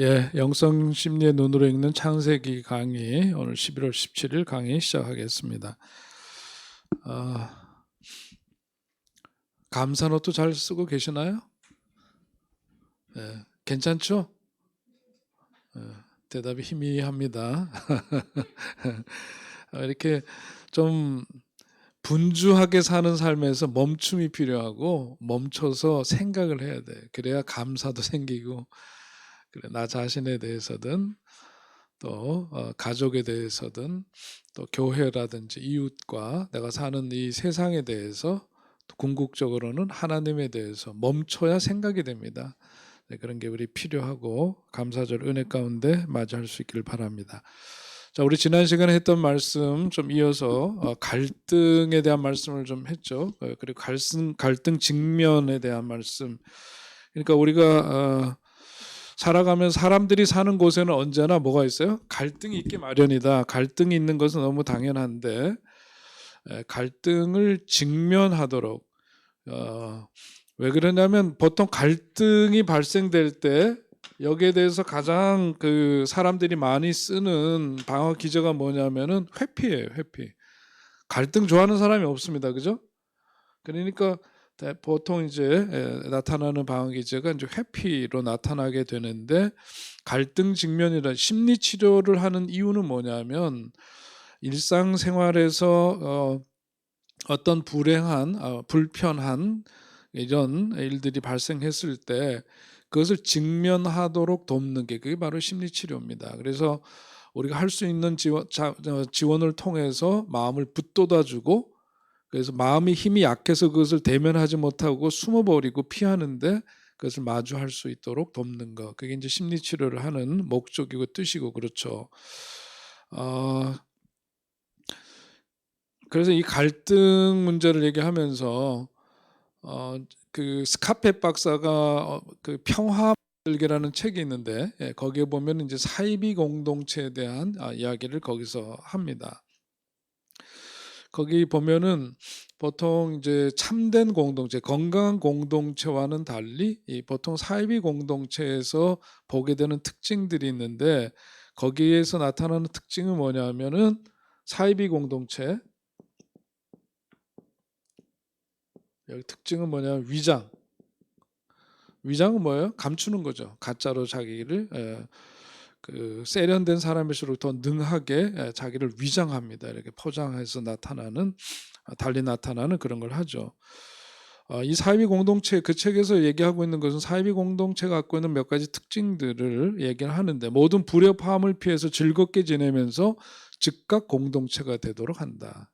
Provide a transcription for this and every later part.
예, 영성 심리의 눈으로 읽는 창세기 강의, 오늘 11월 17일 강의 시작하겠습니다. 감사노트 잘 쓰고 계시나요? 예, 괜찮죠? 대답이 희미합니다. 이렇게 좀 분주하게 사는 삶에서 멈춤이 필요하고 멈춰서 생각을 해야 돼. 그래야 감사도 생기고, 그래, 나 자신에 대해서든 또 가족에 대해서든 또 교회라든지 이웃과 내가 사는 이 세상에 대해서 또 궁극적으로는 하나님에 대해서 멈춰야 생각이 됩니다. 네, 그런 게 우리 필요하고 감사절 은혜 가운데 맞이할 수 있기를 바랍니다. 자, 우리 지난 시간에 했던 말씀 좀 이어서 갈등에 대한 말씀을 좀 했죠. 그리고 갈등 직면에 대한 말씀. 그러니까 우리가 살아가면서 사람들이 사는 곳에는 언제나 뭐가 있어요? 갈등이 있기 마련이다. 갈등이 있는 것은 너무 당연한데 갈등을 직면하도록 왜 그러냐면 보통 갈등이 발생될 때 여기에 대해서 가장 그 사람들이 많이 쓰는 방어 기제가 뭐냐면은 회피예요. 회피. 갈등 좋아하는 사람이 없습니다. 그죠? 그러니까 보통 이제 나타나는 방어 기제가 이제 회피로 나타나게 되는데, 갈등 직면이라 심리 치료를 하는 이유는 뭐냐면 일상생활에서 어떤 불행한 불편한 이런 일들이 발생했을 때 그것을 직면하도록 돕는 게 그게 바로 심리 치료입니다. 그래서 우리가 할 수 있는 지원을 통해서 마음을 붙돋아주고, 그래서 마음이 힘이 약해서 그것을 대면하지 못하고 숨어버리고 피하는데 그것을 마주할 수 있도록 돕는 것, 그게 이제 심리 치료를 하는 목적이고 뜻이고 그렇죠. 그래서 이 갈등 문제를 얘기하면서 그 스카페 박사가 그 평화들개라는 책이 있는데 거기에 보면 이제 사이비 공동체에 대한 이야기를 거기서 합니다. 거기 보면은 보통 이제 참된 공동체, 건강한 공동체와는 달리 이 보통 사이비 공동체에서 보게 되는 특징들이 있는데, 거기에서 나타나는 특징은 뭐냐면은 사이비 공동체 여기 특징은 뭐냐면 위장은 뭐예요? 감추는 거죠. 가짜로 자기를 그 세련된 사람일수록 더 능하게 자기를 위장합니다. 이렇게 포장해서 달리 나타나는 그런 걸 하죠. 이 사이비 공동체, 그 책에서 얘기하고 있는 것은 사이비 공동체가 갖고 있는 몇 가지 특징들을 얘기를 하는데, 모든 불협화음을 피해서 즐겁게 지내면서 즉각 공동체가 되도록 한다.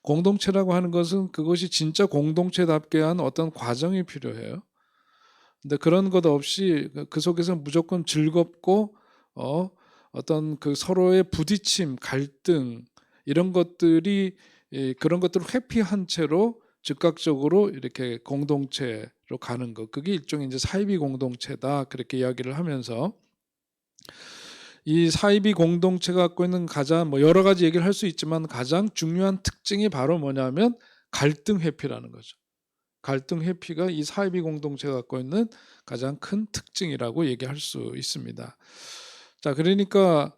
공동체라고 하는 것은 그것이 진짜 공동체답게 한 어떤 과정이 필요해요. 근데 그런 것 없이 그 속에서 무조건 즐겁고 어떤 그 서로의 부딪힘, 갈등 이런 것들이 그런 것들을 회피한 채로 즉각적으로 이렇게 공동체로 가는 것, 그게 일종의 이제 사이비 공동체다, 그렇게 이야기를 하면서 이 사이비 공동체가 갖고 있는 가장 여러 가지 얘기를 할 수 있지만 가장 중요한 특징이 바로 뭐냐면 갈등 회피라는 거죠. 갈등 회피가 이 사이비 공동체가 갖고 있는 가장 큰 특징이라고 얘기할 수 있습니다. 자, 그러니까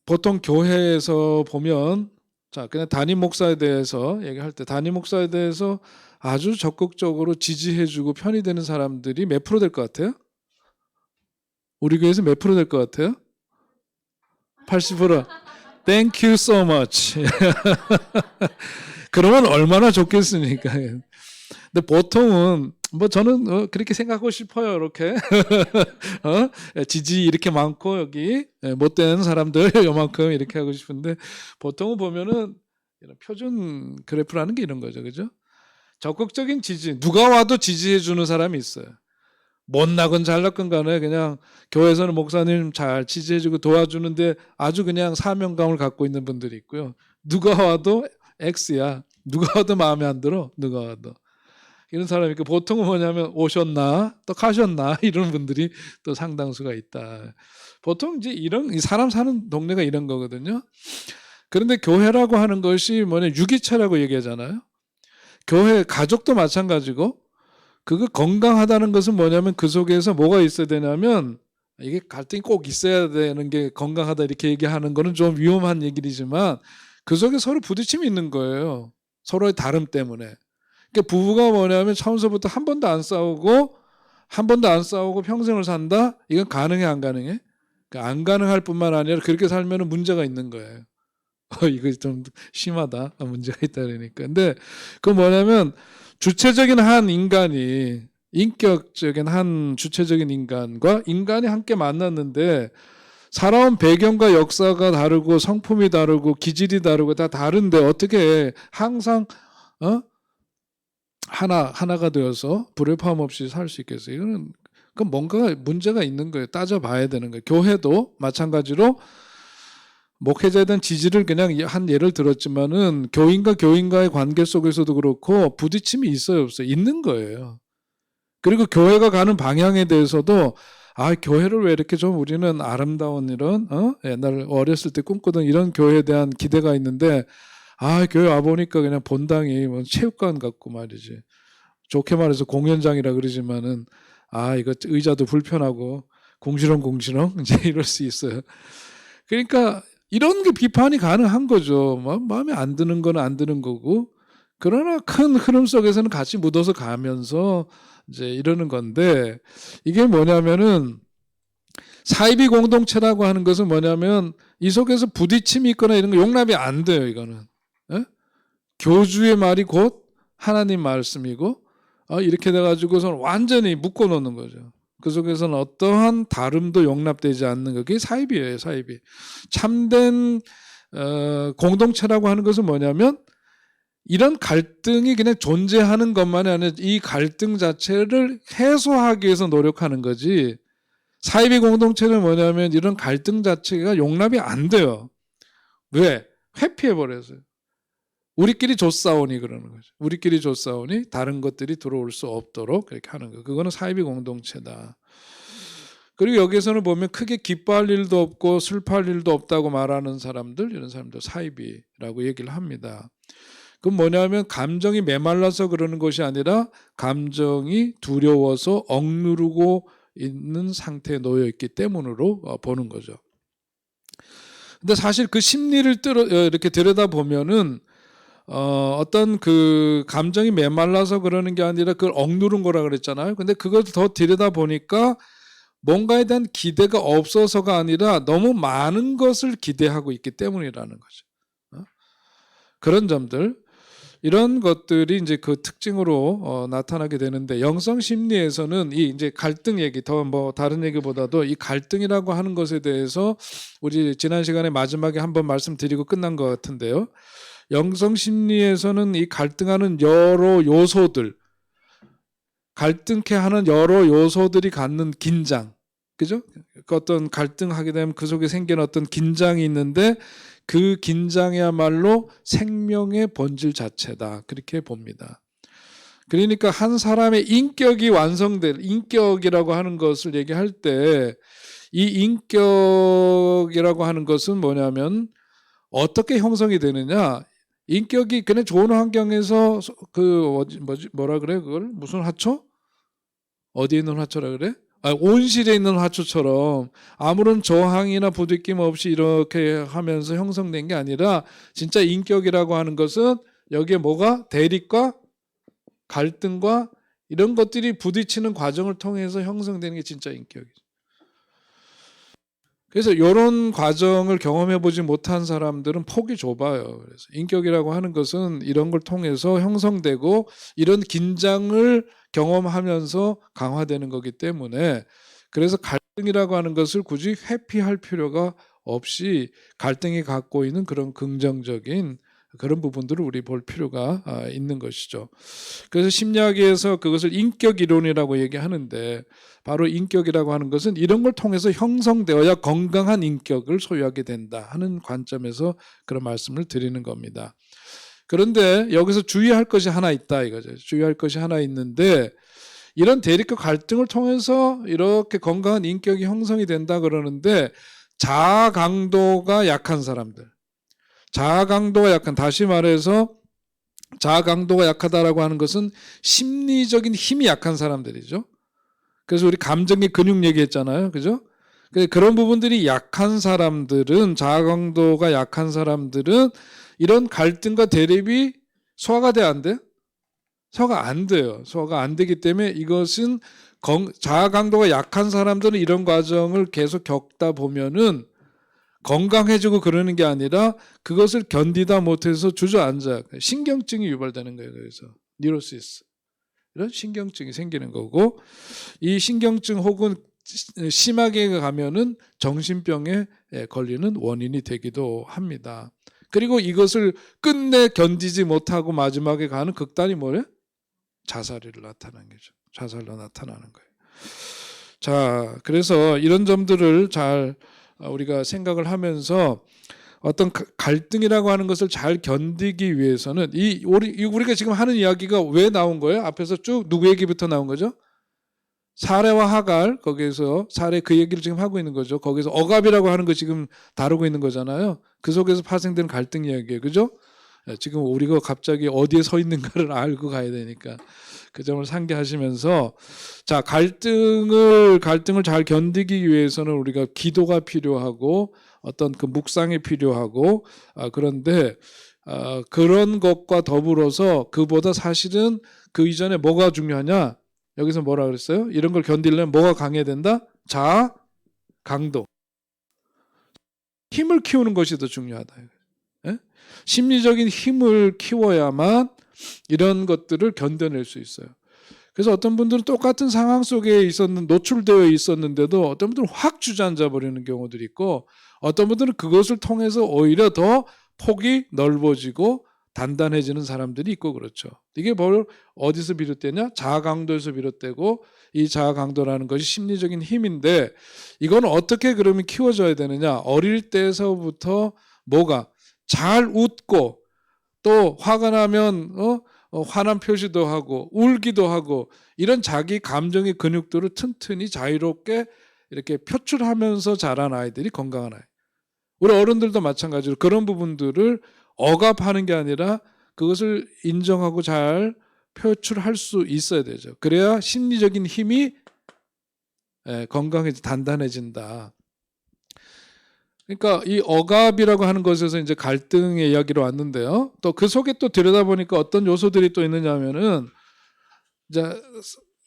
보통 교회에서 보면, 자, 그냥 담임 목사에 대해서 얘기할 때 담임 목사에 대해서 아주 적극적으로 지지해주고 편이 되는 사람들이 몇 프로 될 것 같아요? 우리 교회에서 몇 프로 될 것 같아요? 80%. Thank you so much. 그러면 얼마나 좋겠습니까? 근데 보통은 저는 그렇게 생각하고 싶어요. 이렇게 지지 이렇게 많고 여기 못된 사람들 요만큼 이렇게 하고 싶은데, 보통은 보면은 이런 표준 그래프라는 게 이런 거죠, 그죠? 적극적인 지지, 누가 와도 지지해 주는 사람이 있어요. 못나건 잘났건 간에 그냥 교회에서는 목사님 잘 지지해주고 도와주는데 아주 그냥 사명감을 갖고 있는 분들이 있고요. 누가 와도 X야. 누가 와도 마음에 안 들어. 누가 와도. 이런 사람이 있고, 보통은 뭐냐면 오셨나 또 가셨나 이런 분들이 또 상당수가 있다. 보통 이제 이런 사람 사는 동네가 이런 거거든요. 그런데 교회라고 하는 것이 유기체라고 얘기하잖아요. 교회 가족도 마찬가지고 그거 건강하다는 것은 뭐냐면 그 속에서 뭐가 있어야 되냐면 이게 갈등이 꼭 있어야 되는 게 건강하다 이렇게 얘기하는 거는 좀 위험한 얘기지만 그 속에 서로 부딪힘이 있는 거예요. 서로의 다름 때문에. 그러니까 부부가 뭐냐면 처음서부터 한 번도 안 싸우고 평생을 산다? 이건 가능해 안 가능해? 그러니까 안 가능할 뿐만 아니라 그렇게 살면 문제가 있는 거예요. 이거 좀 심하다. 문제가 있다 그러니까. 근데 그 뭐냐면 주체적인 한 인간이 인격적인 한 주체적인 인간과 인간이 함께 만났는데 살아온 배경과 역사가 다르고 성품이 다르고 기질이 다르고 다 다른데 어떻게 항상 하나가 되어서 불협화음 없이 살 수 있겠어요? 이거는 그 뭔가 문제가 있는 거예요. 따져봐야 되는 거예요. 교회도 마찬가지로 목회자에 대한 지지를 그냥 한 예를 들었지만은 교인과 교인과의 관계 속에서도 그렇고 부딪힘이 있어요, 없어요? 있는 거예요. 그리고 교회가 가는 방향에 대해서도 교회를 왜 이렇게 좀 우리는 아름다운 이런 옛날 어렸을 때 꿈꾸던 이런 교회에 대한 기대가 있는데 교회 와 보니까 그냥 본당이 뭐 체육관 같고 말이지. 좋게 말해서 공연장이라 그러지만은 이거 의자도 불편하고 공시렁 이제 이럴 수 있어요. 그러니까 이런 게 비판이 가능한 거죠. 마음에 안 드는 건 안 드는 거고. 그러나 큰 흐름 속에서는 같이 묻어서 가면서 이제 이러는 건데 이게 뭐냐면은 사이비 공동체라고 하는 것은 뭐냐면 이 속에서 부딪힘이 있거나 이런 거 용납이 안 돼요. 이거는 교주의 말이 곧 하나님 말씀이고 이렇게 돼가지고선 완전히 묶어놓는 거죠. 그 속에서는 어떠한 다름도 용납되지 않는 거. 그게 사이비예요. 사이비. 참된 공동체라고 하는 것은 뭐냐면 이런 갈등이 그냥 존재하는 것만이 아니라 이 갈등 자체를 해소하기 위해서 노력하는 거지. 사이비 공동체는 뭐냐면 이런 갈등 자체가 용납이 안 돼요. 왜? 회피해버려서요. 우리끼리 조싸우니 그러는 거죠. 우리끼리 조싸우니 다른 것들이 들어올 수 없도록 그렇게 하는 거예요. 그거는 사이비 공동체다. 그리고 여기서는 보면 크게 기뻐할 일도 없고 슬퍼할 일도 없다고 말하는 사람들, 이런 사람들 사이비라고 얘기를 합니다. 그건 뭐냐면 감정이 메말라서 그러는 것이 아니라 감정이 두려워서 억누르고 있는 상태에 놓여 있기 때문으로 보는 거죠. 근데 사실 그 심리를 이렇게 들여다 보면은 어떤 그 감정이 메말라서 그러는 게 아니라 그걸 억누른 거라 그랬잖아요. 근데 그걸 더 들여다 보니까 뭔가에 대한 기대가 없어서가 아니라 너무 많은 것을 기대하고 있기 때문이라는 거죠. 그런 점들, 이런 것들이 이제 그 특징으로 나타나게 되는데 영성 심리에서는 이 이제 갈등 얘기 더 뭐 다른 얘기보다도 이 갈등이라고 하는 것에 대해서 우리 지난 시간에 마지막에 한번 말씀드리고 끝난 것 같은데요. 영성 심리에서는 이 갈등하는 여러 요소들, 갈등케 하는 여러 요소들이 갖는 긴장, 그죠? 그 어떤 갈등하게 되면 그 속에 생기는 어떤 긴장이 있는데 그 긴장이야말로 생명의 본질 자체다. 그렇게 봅니다. 그러니까 한 사람의 인격이 완성될, 인격이라고 하는 것을 얘기할 때 이 인격이라고 하는 것은 뭐냐면 어떻게 형성이 되느냐? 인격이 그냥 좋은 환경에서 뭐라 그래? 그걸 무슨 화초? 어디에 있는 화초라 그래? 온실에 있는 화초처럼 아무런 저항이나 부딪힘 없이 이렇게 하면서 형성된 게 아니라 진짜 인격이라고 하는 것은 여기에 뭐가 대립과 갈등과 이런 것들이 부딪히는 과정을 통해서 형성되는 게 진짜 인격이죠. 그래서 이런 과정을 경험해 보지 못한 사람들은 폭이 좁아요. 그래서 인격이라고 하는 것은 이런 걸 통해서 형성되고 이런 긴장을 경험하면서 강화되는 거기 때문에 그래서 갈등이라고 하는 것을 굳이 회피할 필요가 없이 갈등이 갖고 있는 그런 긍정적인 그런 부분들을 우리 볼 필요가 있는 것이죠. 그래서 심리학에서 그것을 인격 이론이라고 얘기하는데 바로 인격이라고 하는 것은 이런 걸 통해서 형성되어야 건강한 인격을 소유하게 된다 하는 관점에서 그런 말씀을 드리는 겁니다. 그런데 여기서 주의할 것이 하나 있다 이거죠. 주의할 것이 하나 있는데 이런 대립과 갈등을 통해서 이렇게 건강한 인격이 형성이 된다 그러는데 자아 강도가 약한 사람들, 자아 강도가 약한, 다시 말해서 자아 강도가 약하다라고 하는 것은 심리적인 힘이 약한 사람들이죠. 그래서 우리 감정의 근육 얘기했잖아요. 그죠? 그런 부분들이 약한 사람들은, 자아 강도가 약한 사람들은 이런 갈등과 대립이 소화가 돼, 안 돼? 소화가 안 돼요. 소화가 안 되기 때문에 이것은 자아 강도가 약한 사람들은 이런 과정을 계속 겪다 보면은 건강해지고 그러는 게 아니라 그것을 견디다 못해서 주저앉아 신경증이 유발되는 거예요. 그래서 뉴로시스, 이런 신경증이 생기는 거고, 이 신경증 혹은 심하게 가면은 정신병에 걸리는 원인이 되기도 합니다. 그리고 이것을 끝내 견디지 못하고 마지막에 가는 극단이 뭐예요? 자살로 나타나는 거죠. 자살로 나타나는 거예요. 자, 그래서 이런 점들을 잘 우리가 생각을 하면서 어떤 갈등이라고 하는 것을 잘 견디기 위해서는 우리가 지금 하는 이야기가 왜 나온 거예요? 앞에서 쭉 누구 얘기부터 나온 거죠? 사레와 하갈, 거기에서 사레 그 얘기를 지금 하고 있는 거죠. 거기서 억압이라고 하는 거 지금 다루고 있는 거잖아요. 그 속에서 파생되는 갈등 이야기예요. 그죠? 지금 우리가 갑자기 어디에 서 있는가를 알고 가야 되니까 그 점을 상기하시면서, 자, 갈등을 잘 견디기 위해서는 우리가 기도가 필요하고 어떤 그 묵상이 필요하고, 그런데 그런 것과 더불어서 그보다 사실은 그 이전에 뭐가 중요하냐? 여기서 뭐라 그랬어요? 이런 걸 견디려면 뭐가 강해야 된다? 자아 강도, 힘을 키우는 것이 더 중요하다. 예? 심리적인 힘을 키워야만 이런 것들을 견뎌낼 수 있어요. 그래서 어떤 분들은 똑같은 상황 속에 노출되어 있었는데도 어떤 분들은 확 주저앉아 버리는 경우들이 있고, 어떤 분들은 그것을 통해서 오히려 더 폭이 넓어지고 단단해지는 사람들이 있고, 그렇죠. 이게 바로 어디서 비롯되냐? 자아 강도에서 비롯되고, 이 자아 강도라는 것이 심리적인 힘인데, 이건 어떻게 그러면 키워져야 되느냐? 어릴 때서부터 뭐가 잘 웃고, 또 화가 나면 화난 표시도 하고 울기도 하고, 이런 자기 감정의 근육들을 튼튼히 자유롭게 이렇게 표출하면서 자란 아이들이 건강한 아이. 우리 어른들도 마찬가지로 그런 부분들을 억압하는 게 아니라 그것을 인정하고 잘 표출할 수 있어야 되죠. 그래야 심리적인 힘이 건강해져 단단해진다. 그러니까 이 억압이라고 하는 것에서 이제 갈등의 이야기로 왔는데요. 또 그 속에 또 들여다보니까 어떤 요소들이 또 있느냐면은, 이제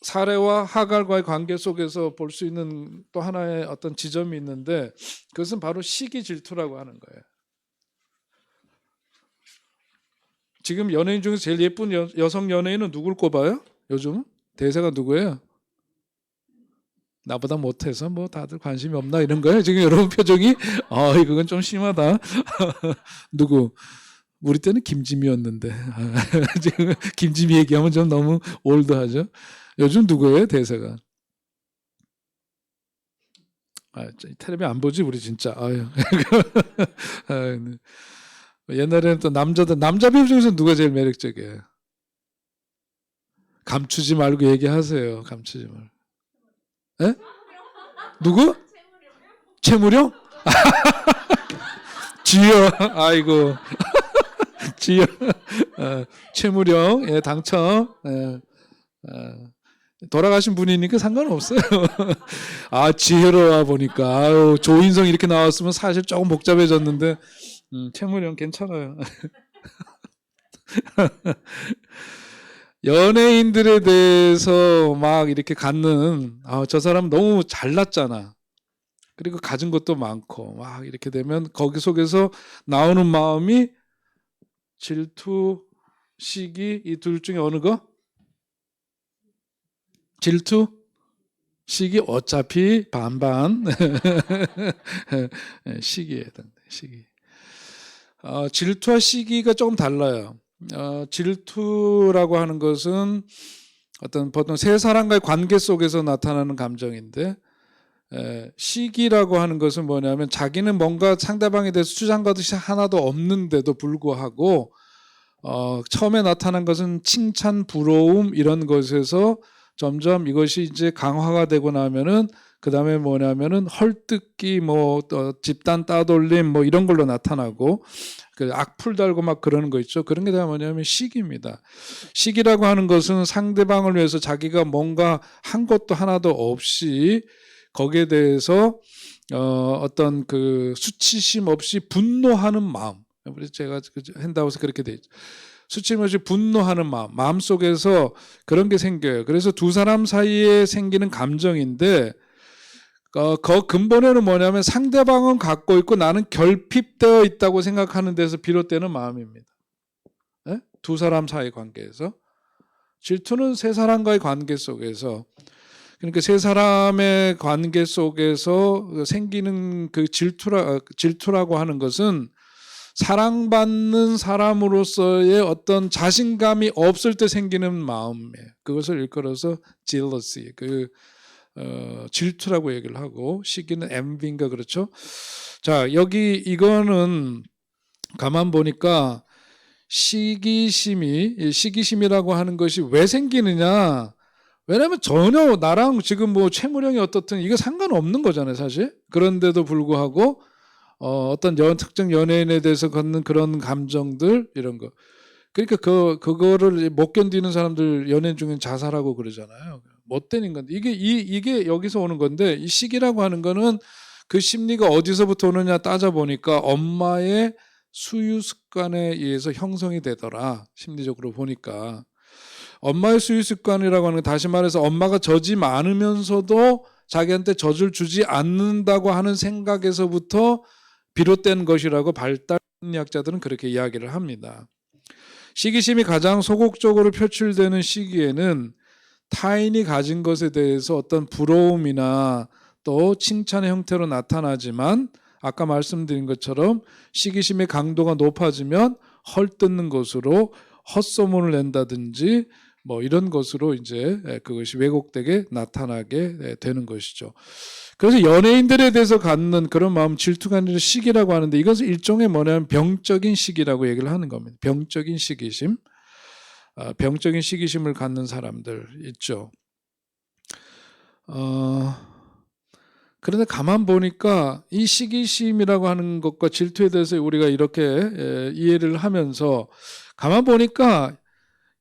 사레와 하갈과의 관계 속에서 볼 수 있는 또 하나의 어떤 지점이 있는데, 그것은 바로 시기 질투라고 하는 거예요. 지금 연예인 중에서 제일 예쁜 여성 연예인은 누굴 꼽아요? 요즘 대세가 누구예요? 나보다 못해서 뭐 다들 관심이 없나 이런 거예요. 지금 여러분 표정이 이건 좀 심하다. 누구? 우리 때는 김지미였는데 지금 김지미 얘기하면 좀 너무 올드하죠. 요즘 누구예요 대세가? 텔레비 안 보지 우리 진짜. 아유. 옛날에는 또 남자 배우 중에서 누가 제일 매력적이에요? 감추지 말고 얘기하세요. 감추지 말고. 에? 누구? 최무령? 지효. 아이고. 지효. 최무령. 예, 당첨. 돌아가신 분이니까 상관없어요. 지혜로워 보니까. 아유, 조인성 이렇게 나왔으면 사실 조금 복잡해졌는데, 최무령 괜찮아요. 연예인들에 대해서 막 이렇게 갖는, 저 사람 너무 잘났잖아. 그리고 가진 것도 많고, 막 이렇게 되면 거기 속에서 나오는 마음이 질투, 시기, 이 둘 중에 어느 거? 질투? 시기 어차피 반반. 시기에 해당돼. 시기. 질투와 시기가 조금 달라요. 질투라고 하는 것은 어떤 보통 세 사람과의 관계 속에서 나타나는 감정인데, 시기라고 하는 것은 뭐냐면 자기는 뭔가 상대방에 대해서 주장받듯이 하나도 없는데도 불구하고 처음에 나타난 것은 칭찬, 부러움 이런 것에서 점점 이것이 이제 강화가 되고 나면은 그 다음에 뭐냐면은 헐뜯기, 뭐 집단 따돌림, 뭐 이런 걸로 나타나고 그 악플 달고 막 그러는 거 있죠. 그런 게 다 뭐냐면 시기입니다. 시기라고 하는 것은 상대방을 위해서 자기가 뭔가 한 것도 하나도 없이 거기에 대해서 어떤 그 수치심 없이 분노하는 마음. 제가 한다고 해서 그렇게 돼 있죠. 수치심 없이 분노하는 마음 속에서 그런 게 생겨요. 그래서 두 사람 사이에 생기는 감정인데 그 근본에는 뭐냐면 상대방은 갖고 있고 나는 결핍되어 있다고 생각하는 데서 비롯되는 마음입니다. 네? 두 사람 사이 관계에서. 질투는 세 사람과의 관계 속에서, 그러니까 세 사람의 관계 속에서 생기는 그 질투라고 하는 것은 사랑받는 사람으로서의 어떤 자신감이 없을 때 생기는 마음이에요. 그것을 일컬어서 jealousy, 질투라고 얘기를 하고, 시기는 envy인가 그렇죠. 자, 여기 이거는 가만 보니까 시기심이라고 하는 것이 왜 생기느냐? 왜냐하면 전혀 나랑 지금 뭐 채무량이 어떻든 이거 상관없는 거잖아요, 사실. 그런데도 불구하고 어떤 특정 연예인에 대해서 갖는 그런 감정들 이런 거. 그러니까 그거를 못 견디는 사람들 연예인 중에 자살하고 그러잖아요. 못 되는 건데 이게 여기서 오는 건데, 이 시기라고 하는 거는 그 심리가 어디서부터 오느냐 따져 보니까 엄마의 수유 습관에 의해서 형성이 되더라. 심리적으로 보니까 엄마의 수유 습관이라고 하는 건 다시 말해서 엄마가 젖이 많으면서도 자기한테 젖을 주지 않는다고 하는 생각에서부터 비롯된 것이라고 발달 심리학자들은 그렇게 이야기를 합니다. 시기심이 가장 소극적으로 표출되는 시기에는 타인이 가진 것에 대해서 어떤 부러움이나 또 칭찬의 형태로 나타나지만, 아까 말씀드린 것처럼 시기심의 강도가 높아지면 헐뜯는 것으로 헛소문을 낸다든지 뭐 이런 것으로 이제 그것이 왜곡되게 나타나게 되는 것이죠. 그래서 연예인들에 대해서 갖는 그런 마음, 질투가 아니라 시기라고 하는데, 이것은 일종의 뭐냐면 병적인 시기라고 얘기를 하는 겁니다. 병적인 시기심, 병적인 시기심을 갖는 사람들 있죠. 그런데 가만 보니까 이 시기심이라고 하는 것과 질투에 대해서 우리가 이렇게 이해를 하면서 가만 보니까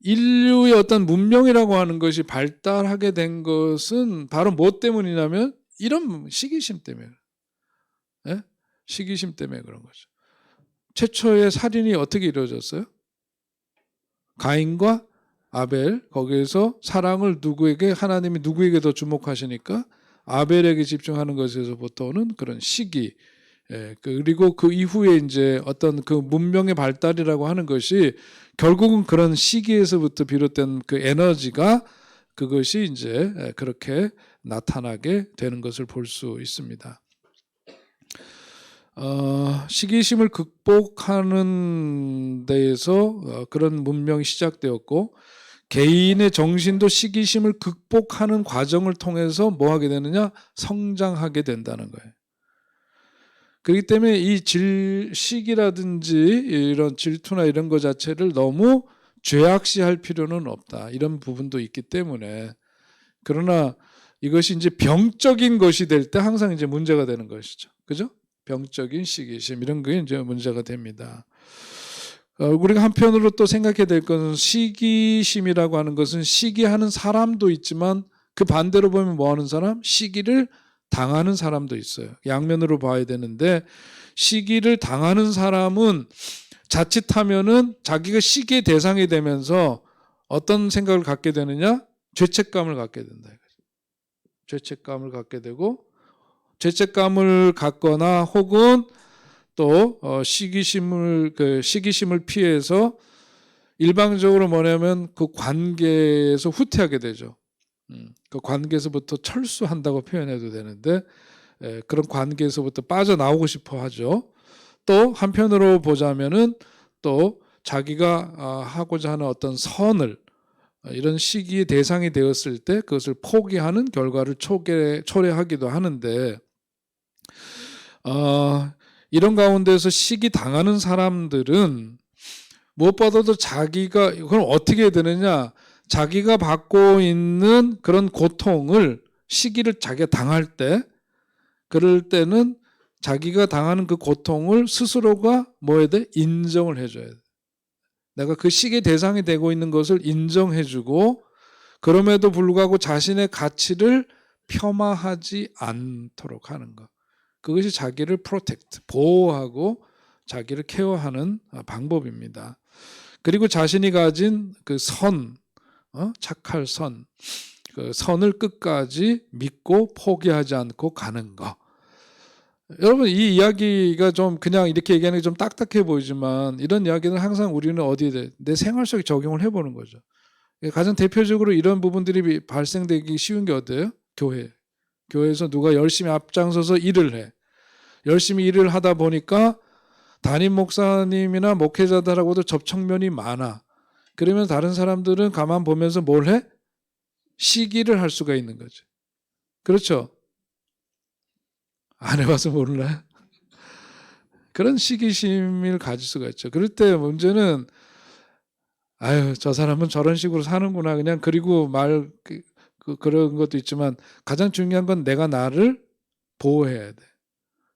인류의 어떤 문명이라고 하는 것이 발달하게 된 것은 바로 뭐 때문이냐면 이런 시기심 때문에, 예? 시기심 때문에 그런 거죠. 최초의 살인이 어떻게 이루어졌어요? 가인과 아벨, 거기에서 사랑을 하나님이 누구에게 더 주목하시니까 아벨에게 집중하는 것에서부터는 그런 시기, 그리고 그 이후에 이제 어떤 그 문명의 발달이라고 하는 것이 결국은 그런 시기에서부터 비롯된 그 에너지가, 그것이 이제 그렇게 나타나게 되는 것을 볼 수 있습니다. 시기심을 극복하는 데에서 그런 문명이 시작되었고, 개인의 정신도 시기심을 극복하는 과정을 통해서 뭐 하게 되느냐? 성장하게 된다는 거예요. 그렇기 때문에 이 시기라든지 이런 질투나 이런 것 자체를 너무 죄악시할 필요는 없다. 이런 부분도 있기 때문에. 그러나 이것이 이제 병적인 것이 될 때 항상 이제 문제가 되는 것이죠. 그죠? 병적인 시기심 이런 게 이제 문제가 됩니다. 우리가 한편으로 또 생각해야 될 것은, 시기심이라고 하는 것은 시기하는 사람도 있지만 그 반대로 보면 뭐 하는 사람? 시기를 당하는 사람도 있어요. 양면으로 봐야 되는데, 시기를 당하는 사람은 자칫하면은 자기가 시기의 대상이 되면서 어떤 생각을 갖게 되느냐? 죄책감을 갖게 된다. 죄책감을 갖게 되고, 죄책감을 갖거나 혹은 또 시기심을 피해서 일방적으로 뭐냐면 그 관계에서 후퇴하게 되죠. 그 관계에서부터 철수한다고 표현해도 되는데, 그런 관계에서부터 빠져나오고 싶어 하죠. 또 한편으로 보자면은 또 자기가 하고자 하는 어떤 선을 이런 시기의 대상이 되었을 때 그것을 포기하는 결과를 초래하기도 하는데, 이런 가운데서 시기 당하는 사람들은 무엇보다도 자기가 그럼 어떻게 해야 되느냐? 자기가 받고 있는 그런 고통을 시기를 자기가 당할 때 그럴 때는 자기가 당하는 그 고통을 스스로가 뭐 해야 돼? 인정을 해줘야 돼. 내가 그 시기의 대상이 되고 있는 것을 인정해주고 그럼에도 불구하고 자신의 가치를 폄하하지 않도록 하는 것. 그것이 자기를 프로텍트, 보호하고 자기를 케어하는 방법입니다. 그리고 자신이 가진 그 선, 착할 선, 그 선을 끝까지 믿고 포기하지 않고 가는 것. 여러분 이 이야기가 좀 그냥 이렇게 얘기하는 게 좀 딱딱해 보이지만 이런 이야기는 항상 우리는 어디에 내 생활 속에 적용을 해보는 거죠. 가장 대표적으로 이런 부분들이 발생되기 쉬운 게 어때요? 교회. 교회에서 누가 열심히 앞장서서 일을 해. 열심히 일을 하다 보니까 담임 목사님이나 목회자들하고도 접촉면이 많아. 그러면 다른 사람들은 가만 보면서 뭘 해? 시기를 할 수가 있는 거죠. 그렇죠? 안 해봐서 몰라요? 그런 시기심을 가질 수가 있죠. 그럴 때 문제는 아유 저 사람은 저런 식으로 사는구나 그냥 그리고 그런 것도 있지만 가장 중요한 건 내가 나를 보호해야 돼.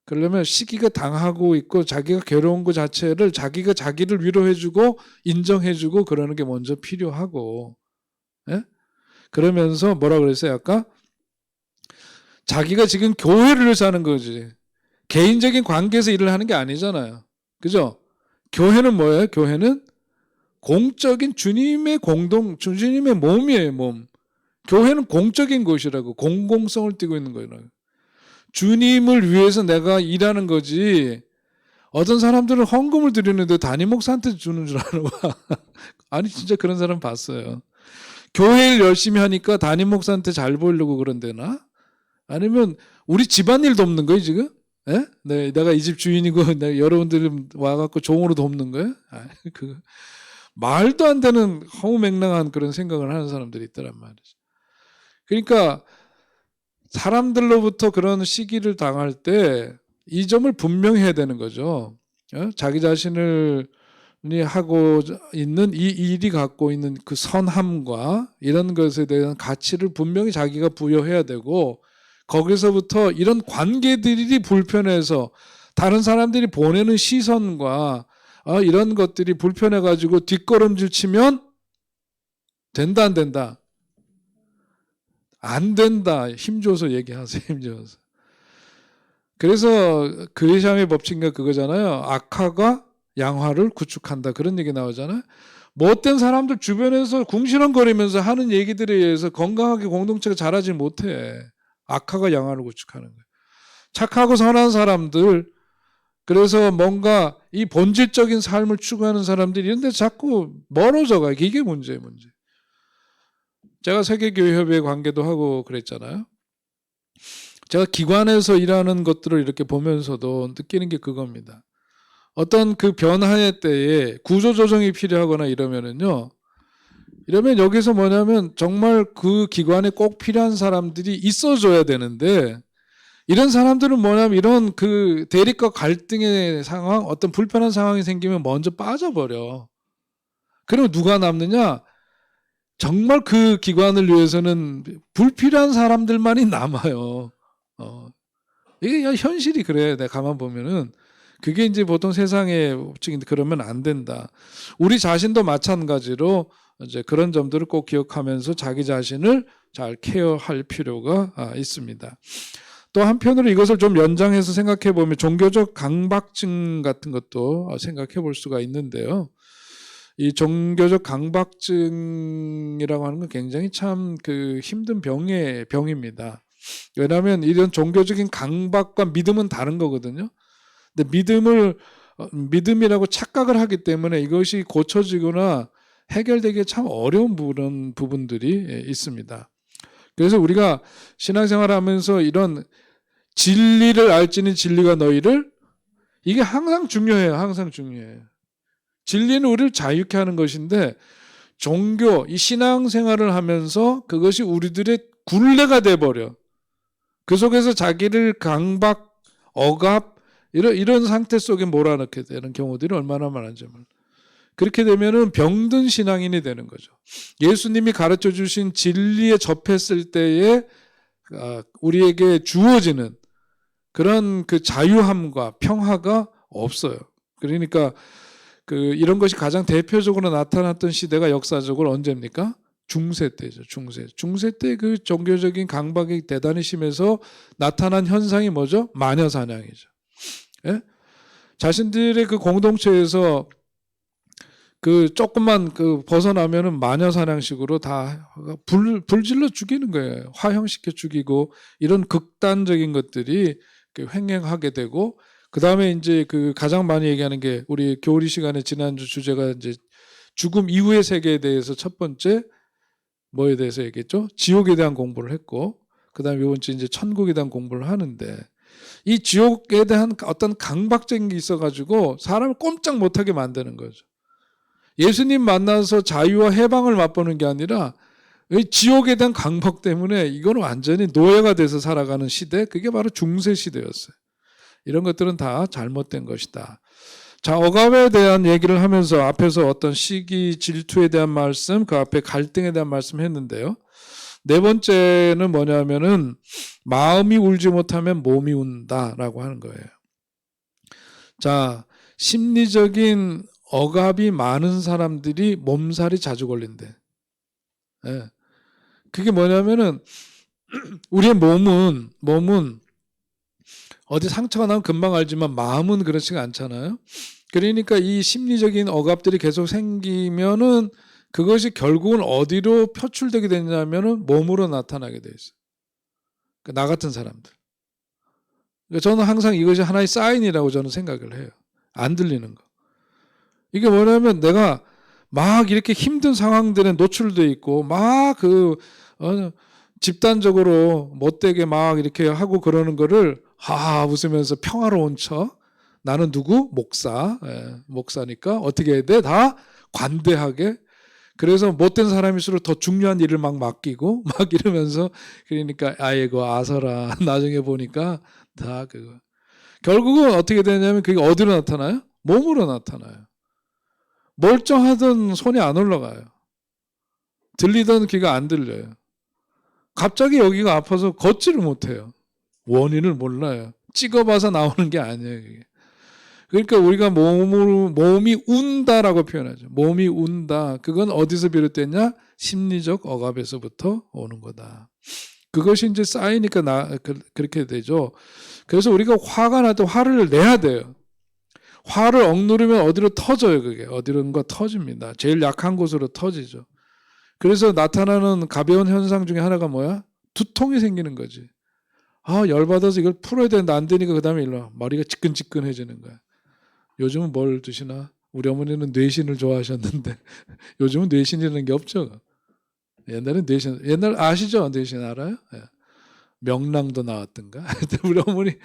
그러려면 시기가 당하고 있고 자기가 괴로운 것 자체를 자기가 자기를 위로해주고 인정해주고 그러는 게 먼저 필요하고 예? 그러면서 뭐라 그랬어요 아까? 자기가 지금 교회를 위해서 하는 거지 개인적인 관계에서 일을 하는 게 아니잖아요. 그죠? 교회는 뭐예요? 교회는 공적인 주님의 주님의 몸이에요, 몸. 교회는 공적인 곳이라고, 공공성을 띠고 있는 거예요. 주님을 위해서 내가 일하는 거지. 어떤 사람들은 헌금을 드리는데 담임 목사한테 주는 줄 아는 거야. 아니, 진짜 그런 사람 봤어요. 교회를 열심히 하니까 담임 목사한테 잘 보이려고 그런데나? 아니면 우리 집안일 돕는 거예요, 지금? 예? 네, 내가 이 집 주인이고 여러분들이 와갖고 종으로 돕는 거예요? 말도 안 되는 허무맹랑한 그런 생각을 하는 사람들이 있더란 말이죠. 그러니까 사람들로부터 그런 시기를 당할 때 이 점을 분명히 해야 되는 거죠. 자기 자신을 하고 있는 이 일이 갖고 있는 그 선함과 이런 것에 대한 가치를 분명히 자기가 부여해야 되고 거기서부터 이런 관계들이 불편해서 다른 사람들이 보내는 시선과 이런 것들이 불편해가지고 뒷걸음질 치면 된다 안 된다? 안 된다. 힘줘서 얘기하세요. 힘줘서. 그래서 그리샤의 법칙인가 그거잖아요. 악화가 양화를 구축한다. 그런 얘기 나오잖아요. 못된 사람들 주변에서 궁시렁거리면서 하는 얘기들에 의해서 건강하게 공동체가 자라지 못해. 악화가 양화를 구축하는 거예요. 착하고 선한 사람들 그래서 뭔가 이 본질적인 삶을 추구하는 사람들이 이런 데 자꾸 멀어져 가요. 이게 문제예요. 문제. 제가 세계교회협의회 관계도 하고 그랬잖아요. 제가 기관에서 일하는 것들을 이렇게 보면서도 느끼는 게 그겁니다. 어떤 그 변화의 때에 구조조정이 필요하거나 이러면 여기서 뭐냐면 정말 그 기관에 꼭 필요한 사람들이 있어줘야 되는데 이런 사람들은 뭐냐면 이런 그 대립과 갈등의 상황, 어떤 불편한 상황이 생기면 먼저 빠져버려. 그러면 누가 남느냐? 정말 그 기관을 위해서는 불필요한 사람들만이 남아요. 이게 현실이 그래. 내가 가만 보면은 그게 이제 보통 세상의 법칙인데 그러면 안 된다. 우리 자신도 마찬가지로 이제 그런 점들을 꼭 기억하면서 자기 자신을 잘 케어할 필요가 있습니다. 또 한편으로 이것을 좀 연장해서 생각해 보면 종교적 강박증 같은 것도 생각해 볼 수가 있는데요. 이 종교적 강박증이라고 하는 건 굉장히 참 그 힘든 병입니다. 왜냐하면 이런 종교적인 강박과 믿음은 다른 거거든요. 근데 믿음이라고 착각을 하기 때문에 이것이 고쳐지거나 해결되기 참 어려운 부분들이 있습니다. 그래서 우리가 신앙생활을 하면서 이런 진리를 알지는 진리가 너희를 이게 항상 중요해요. 항상 중요해요. 진리는 우리를 자유케 하는 것인데 종교, 이 신앙생활을 하면서 그것이 우리들의 굴레가 돼버려. 그 속에서 자기를 강박, 억압 이런 상태 속에 몰아넣게 되는 경우들이 얼마나 많은지 몰라요. 그렇게 되면은 병든 신앙인이 되는 거죠. 예수님이 가르쳐 주신 진리에 접했을 때에 우리에게 주어지는 그런 그 자유함과 평화가 없어요. 그러니까 이런 것이 가장 대표적으로 나타났던 시대가 역사적으로 언제입니까? 중세 때죠. 중세 때 그 종교적인 강박이 대단히 심해서 나타난 현상이 뭐죠? 마녀 사냥이죠. 예? 자신들의 그 공동체에서 조금만 벗어나면은 마녀 사냥식으로 다 불질러 죽이는 거예요. 화형시켜 죽이고 이런 극단적인 것들이 횡행하게 되고, 그 다음에 이제 가장 많이 얘기하는 게 우리 교리 시간에 지난주 주제가 이제 죽음 이후의 세계에 대해서 첫 번째 뭐에 대해서 얘기했죠? 지옥에 대한 공부를 했고, 그 다음에 이번 주 이제 천국에 대한 공부를 하는데, 이 지옥에 대한 어떤 강박적인 게 있어가지고 사람을 꼼짝 못하게 만드는 거죠. 예수님 만나서 자유와 해방을 맛보는 게 아니라 지옥에 대한 강박 때문에 이거는 완전히 노예가 돼서 살아가는 시대, 그게 바로 중세 시대였어요. 이런 것들은 다 잘못된 것이다. 자, 억압에 대한 얘기를 하면서 앞에서 어떤 시기, 질투에 대한 말씀, 그 앞에 갈등에 대한 말씀 했는데요. 네 번째는 뭐냐면은 마음이 울지 못하면 몸이 운다라고 하는 거예요. 자, 심리적인 억압이 많은 사람들이 몸살이 자주 걸린대. 예. 그게 뭐냐면은 우리의 몸은 어디 상처가 나면 금방 알지만 마음은 그렇지가 않잖아요. 그러니까 이 심리적인 억압들이 계속 생기면은 그것이 결국은 어디로 표출되게 되냐면은 몸으로 나타나게 돼 있어요. 그러니까 나 같은 사람들. 그러니까 저는 항상 이것이 하나의 사인이라고 저는 생각을 해요. 안 들리는 거. 이게 뭐냐면 내가 막 이렇게 힘든 상황들에 노출돼 있고 막 집단적으로 못되게 막 이렇게 하고 그러는 거를 웃으면서 평화로운 척, 나는 누구? 목사. 목사니까 어떻게 해야 돼? 다 관대하게. 그래서 못된 사람일수록 더 중요한 일을 막 맡기고 막 이러면서, 그러니까 아이고 아서라 나중에 보니까 다 그거. 결국은 어떻게 되냐면 그게 어디로 나타나요? 몸으로 나타나요. 멀쩡하던 손이 안 올라가요. 들리던 귀가 안 들려요. 갑자기 여기가 아파서 걷지를 못해요. 원인을 몰라요. 찍어봐서 나오는 게 아니에요. 그게. 그러니까 우리가 몸이 운다라고 표현하죠. 몸이 운다. 그건 어디서 비롯됐냐? 심리적 억압에서부터 오는 거다. 그것이 이제 쌓이니까 그렇게 되죠. 그래서 우리가 화가 날 때 화를 내야 돼요. 화를 억누르면 어디로 터져요. 그게 어디론가 터집니다. 제일 약한 곳으로 터지죠. 그래서 나타나는 가벼운 현상 중에 하나가 뭐야? 두통이 생기는 거지. 열받아서 이걸 풀어야 되는데 안 되니까 그 다음에 머리가 지끈지끈해지는 거야. 요즘은 뭘 드시나? 우리 어머니는 뇌신을 좋아하셨는데 요즘은 뇌신이라는 게 없죠. 옛날엔 뇌신, 옛날 아시죠? 뇌신 알아요? 예. 명랑도 나왔던가. 우리 어머니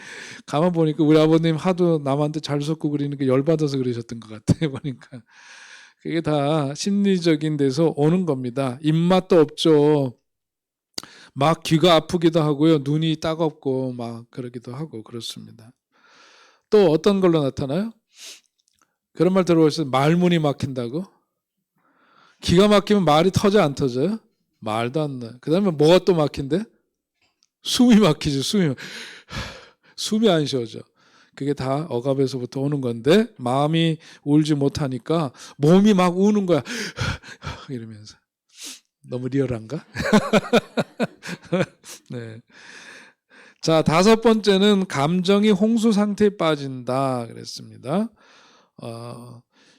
가만 보니까 우리 아버님 하도 남한테 잘 섞고 그러니까 열받아서 그러셨던 것 같아요. 보니까 그게 다 심리적인 데서 오는 겁니다. 입맛도 없죠. 막 귀가 아프기도 하고요. 눈이 따갑고 막 그러기도 하고 그렇습니다. 또 어떤 걸로 나타나요? 그런 말 들어보셨어요? 말문이 막힌다고? 기가 막히면 말이 터져 안 터져요? 말도 안 나요. 그 다음에 뭐가 또 막힌대? 숨이 막히죠. 숨이 안 쉬어져. 그게 다 억압에서부터 오는 건데, 마음이 울지 못하니까 몸이 막 우는 거야. 이러면서. 너무 리얼한가? 네. 자, 다섯 번째는 감정이 홍수 상태에 빠진다 그랬습니다.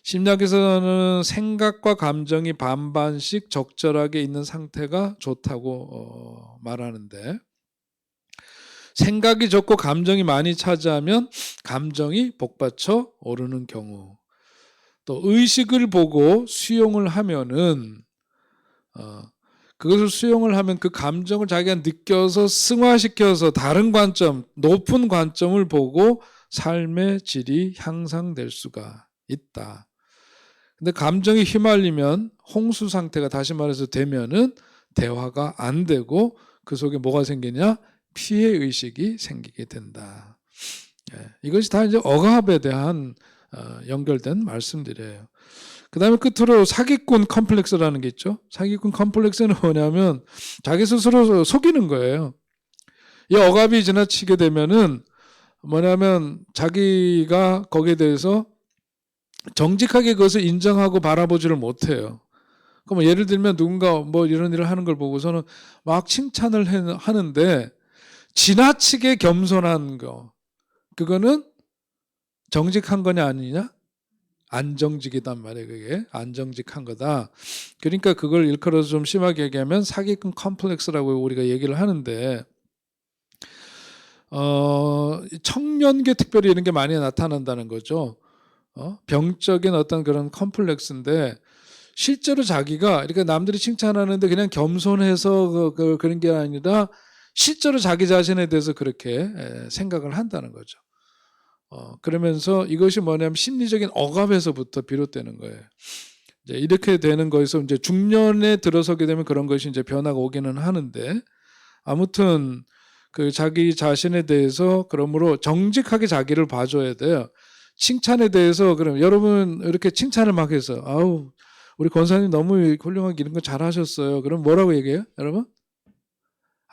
심리학에서는 생각과 감정이 반반씩 적절하게 있는 상태가 좋다고 말하는데, 생각이 적고 감정이 많이 차지하면 감정이 복받쳐 오르는 경우, 또 의식을 보고 수용을 하면은 그것을 수용을 하면 그 감정을 자기가 느껴서 승화시켜서 다른 관점, 높은 관점을 보고 삶의 질이 향상될 수가 있다. 근데 감정이 휘말리면 홍수 상태가 다시 말해서 되면은 대화가 안 되고 그 속에 뭐가 생기냐? 피해 의식이 생기게 된다. 이것이 다 이제 억압에 대한 연결된 말씀들이에요. 그다음에 끝으로 사기꾼 컴플렉스라는 게 있죠. 사기꾼 컴플렉스는 뭐냐면 자기 스스로 속이는 거예요. 이 억압이 지나치게 되면은 뭐냐면 자기가 거기에 대해서 정직하게 그것을 인정하고 바라보지를 못해요. 그럼 예를 들면 누군가 뭐 이런 일을 하는 걸 보고서는 막 칭찬을 하는데 지나치게 겸손한 거, 그거는 정직한 거냐 아니냐? 안정직이단 말이에요. 그게 안정직한 거다. 그러니까 그걸 일컬어서 좀 심하게 얘기하면 사기꾼 컴플렉스라고 우리가 얘기를 하는데, 청년기 특별히 이런 게 많이 나타난다는 거죠. 병적인 어떤 그런 컴플렉스인데, 실제로 자기가 이렇게 남들이 칭찬하는데 그냥 겸손해서 그런 게 아니라 실제로 자기 자신에 대해서 그렇게 생각을 한다는 거죠. 그러면서 이것이 뭐냐면 심리적인 억압에서부터 비롯되는 거예요. 이제 이렇게 되는 거에서 이제 중년에 들어서게 되면 그런 것이 이제 변화가 오기는 하는데, 아무튼 그 자기 자신에 대해서 그러므로 정직하게 자기를 봐줘야 돼요. 칭찬에 대해서 그럼 여러분 이렇게 칭찬을 막 해서 아우 우리 권사님 너무 훌륭하게 이런 거 잘하셨어요. 그럼 뭐라고 얘기해요, 여러분?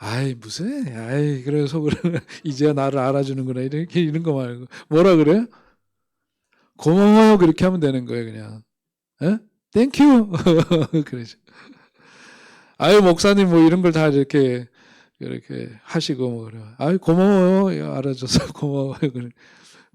아이 무슨 아이 그래서 이제야 나를 알아주는구나 이렇게 이런 거 말고 뭐라 그래요? 고마워요 그렇게 하면 되는 거예요 그냥. 에? 땡큐 그러죠. 아유 목사님 뭐 이런 걸 다 이렇게 하시고 뭐 그래. 아유 고마워요 알아줘서 고마워요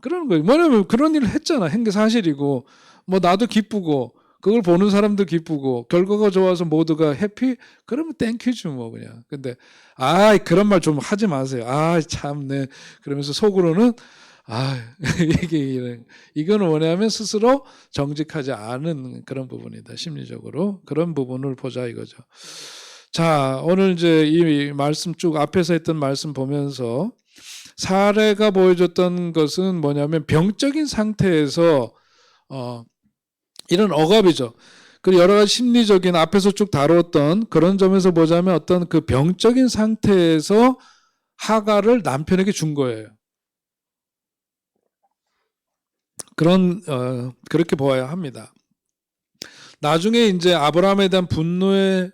그러는 거예요. 뭐냐면 그런 일을 했잖아. 한 게 사실이고 뭐 나도 기쁘고 그걸 보는 사람도 기쁘고 결과가 좋아서 모두가 해피? 그러면 땡큐죠 뭐 그냥. 근데 아 그런 말 좀 하지 마세요. 아 참네. 그러면서 속으로는 아 이거는 뭐냐면 스스로 정직하지 않은 그런 부분이다. 심리적으로 그런 부분을 보자 이거죠. 자 오늘 이제 이 말씀 쭉 앞에서 했던 말씀 보면서 사례가 보여줬던 것은 뭐냐면 병적인 상태에서 이런 억압이죠. 그리고 여러 가지 심리적인 앞에서 쭉 다루었던 그런 점에서 보자면 어떤 그 병적인 상태에서 하가를 남편에게 준 거예요. 그렇게 보아야 합니다. 나중에 이제 아브라함에 대한 분노의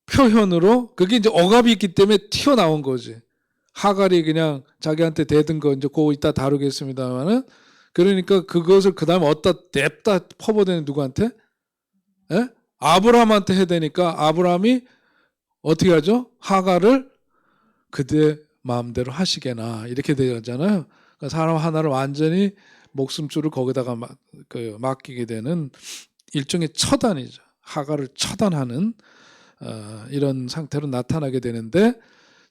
표현으로 그게 이제 억압이 있기 때문에 튀어나온 거지. 하갈이 그냥 자기한테 대든 거 이제 그거 이따 다루겠습니다만은 그러니까 그것을 그 다음에 어디다 냅다 퍼버대는 누구한테? 예? 아브라함한테 해야 되니까 아브라함이 어떻게 하죠? 하갈을 그대 마음대로 하시게나 이렇게 되잖아요. 그러니까 사람 하나를 완전히 목숨줄을 거기다가 맡기게 되는 일종의 처단이죠. 하갈을 처단하는 이런 상태로 나타나게 되는데,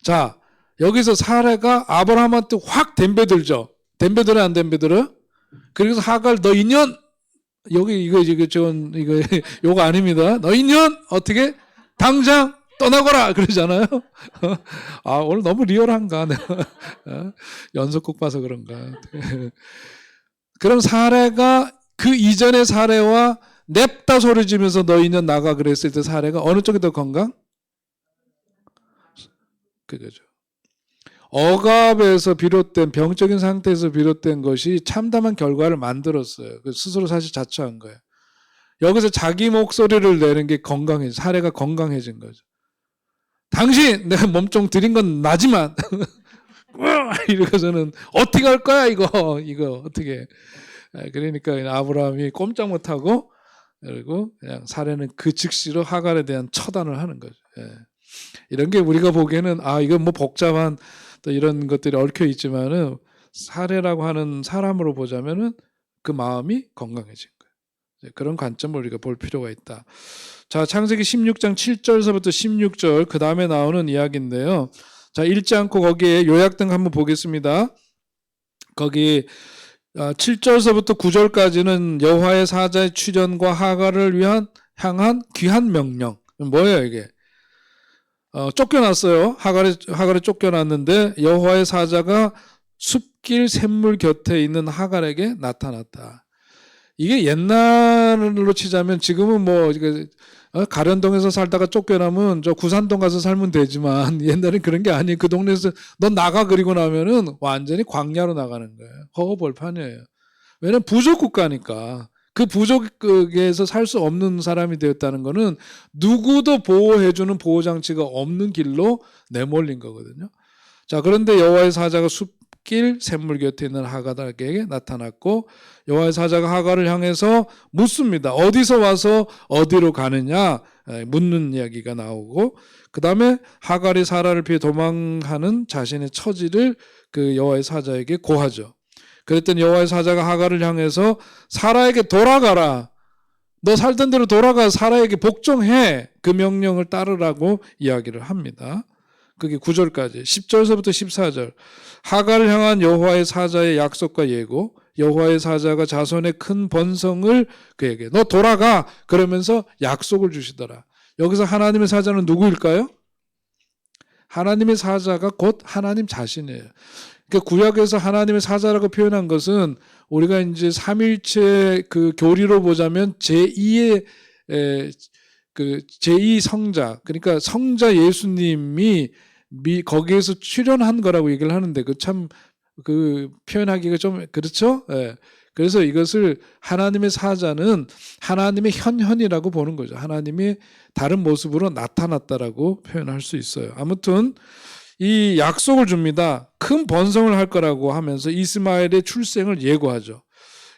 자 여기서 사례가 아브라함한테 확 덤벼들죠. 덤벼들어 안 덤벼들어? 그래서 하갈 너 인연 여기 이거 요거 아닙니다. 너 인연 어떻게 당장 떠나거라 그러잖아요. 아 오늘 너무 리얼한가 내가 연속곡 봐서 그런가. 그럼 사례가 그 이전의 사례와 냅다 소리 지면서 너 인연 나가 그랬을 때 사례가 어느 쪽이 더 건강? 그거죠. 억압에서 비롯된 병적인 상태에서 비롯된 것이 참담한 결과를 만들었어요. 스스로 사실 자처한 거예요. 여기서 자기 목소리를 내는 게 사례가 건강해진 거죠. 당신 내가 몸종 들인 건 나지만 이러고서는 어떻게 할 거야 이거 어떻게. 그러니까 아브라함이 꼼짝 못하고 그리고 그냥 사례는 그 즉시로 하갈에 대한 처단을 하는 거죠. 이런 게 우리가 보기에는 이건 뭐 복잡한 또 이런 것들이 얽혀 있지만은 사례라고 하는 사람으로 보자면은 그 마음이 건강해진 거예요. 그런 관점을 우리가 볼 필요가 있다. 자, 창세기 16장 7절서부터 16절 그 다음에 나오는 이야기인데요. 자, 읽지 않고 거기에 요약등 한번 보겠습니다. 거기 7절서부터 9절까지는 여호와의 사자의 출현과 하갈을 향한 귀한 명령. 뭐예요 이게? 쫓겨났어요. 하갈이 쫓겨났는데 여호와의 사자가 숲길 샘물 곁에 있는 하갈에게 나타났다. 이게 옛날로 치자면 지금은 뭐 가련동에서 살다가 쫓겨나면 저 구산동 가서 살면 되지만 옛날엔 그런 게 아니에요. 그 동네에서 넌 나가 그리고 나면은 완전히 광야로 나가는 거예요. 허허벌판이에요. 왜냐면 부족 국가니까 그 부족에서 살 수 없는 사람이 되었다는 것은 누구도 보호해주는 보호장치가 없는 길로 내몰린 거거든요. 자, 그런데 여호와의 사자가 숲길 샘물 곁에 있는 하갈에게 나타났고 여호와의 사자가 하갈을 향해서 묻습니다. 어디서 와서 어디로 가느냐 묻는 이야기가 나오고, 그 다음에 하갈이 사라를 피해 도망하는 자신의 처지를 그 여호와의 사자에게 고하죠. 그랬더니 여호와의 사자가 하갈을 향해서 사라에게 돌아가라, 너 살던 대로 돌아가 사라에게 복종해, 그 명령을 따르라고 이야기를 합니다. 그게 9절까지. 10절서부터 14절. 하갈을 향한 여호와의 사자의 약속과 예고, 여호와의 사자가 자손의 큰 번성을 그에게 너 돌아가 그러면서 약속을 주시더라. 여기서 하나님의 사자는 누구일까요? 하나님의 사자가 곧 하나님 자신이에요. 그러니까 구약에서 하나님의 사자라고 표현한 것은 우리가 이제 삼일체 그 교리로 보자면 제2의 그 제2 성자, 그러니까 성자 예수님이 거기에서 출현한 거라고 얘기를 하는데 그 참 그 표현하기가 좀 그렇죠? 예. 그래서 이것을 하나님의 사자는 하나님의 현현이라고 보는 거죠. 하나님이 다른 모습으로 나타났다라고 표현할 수 있어요. 아무튼 이 약속을 줍니다. 큰 번성을 할 거라고 하면서 이스마엘의 출생을 예고하죠.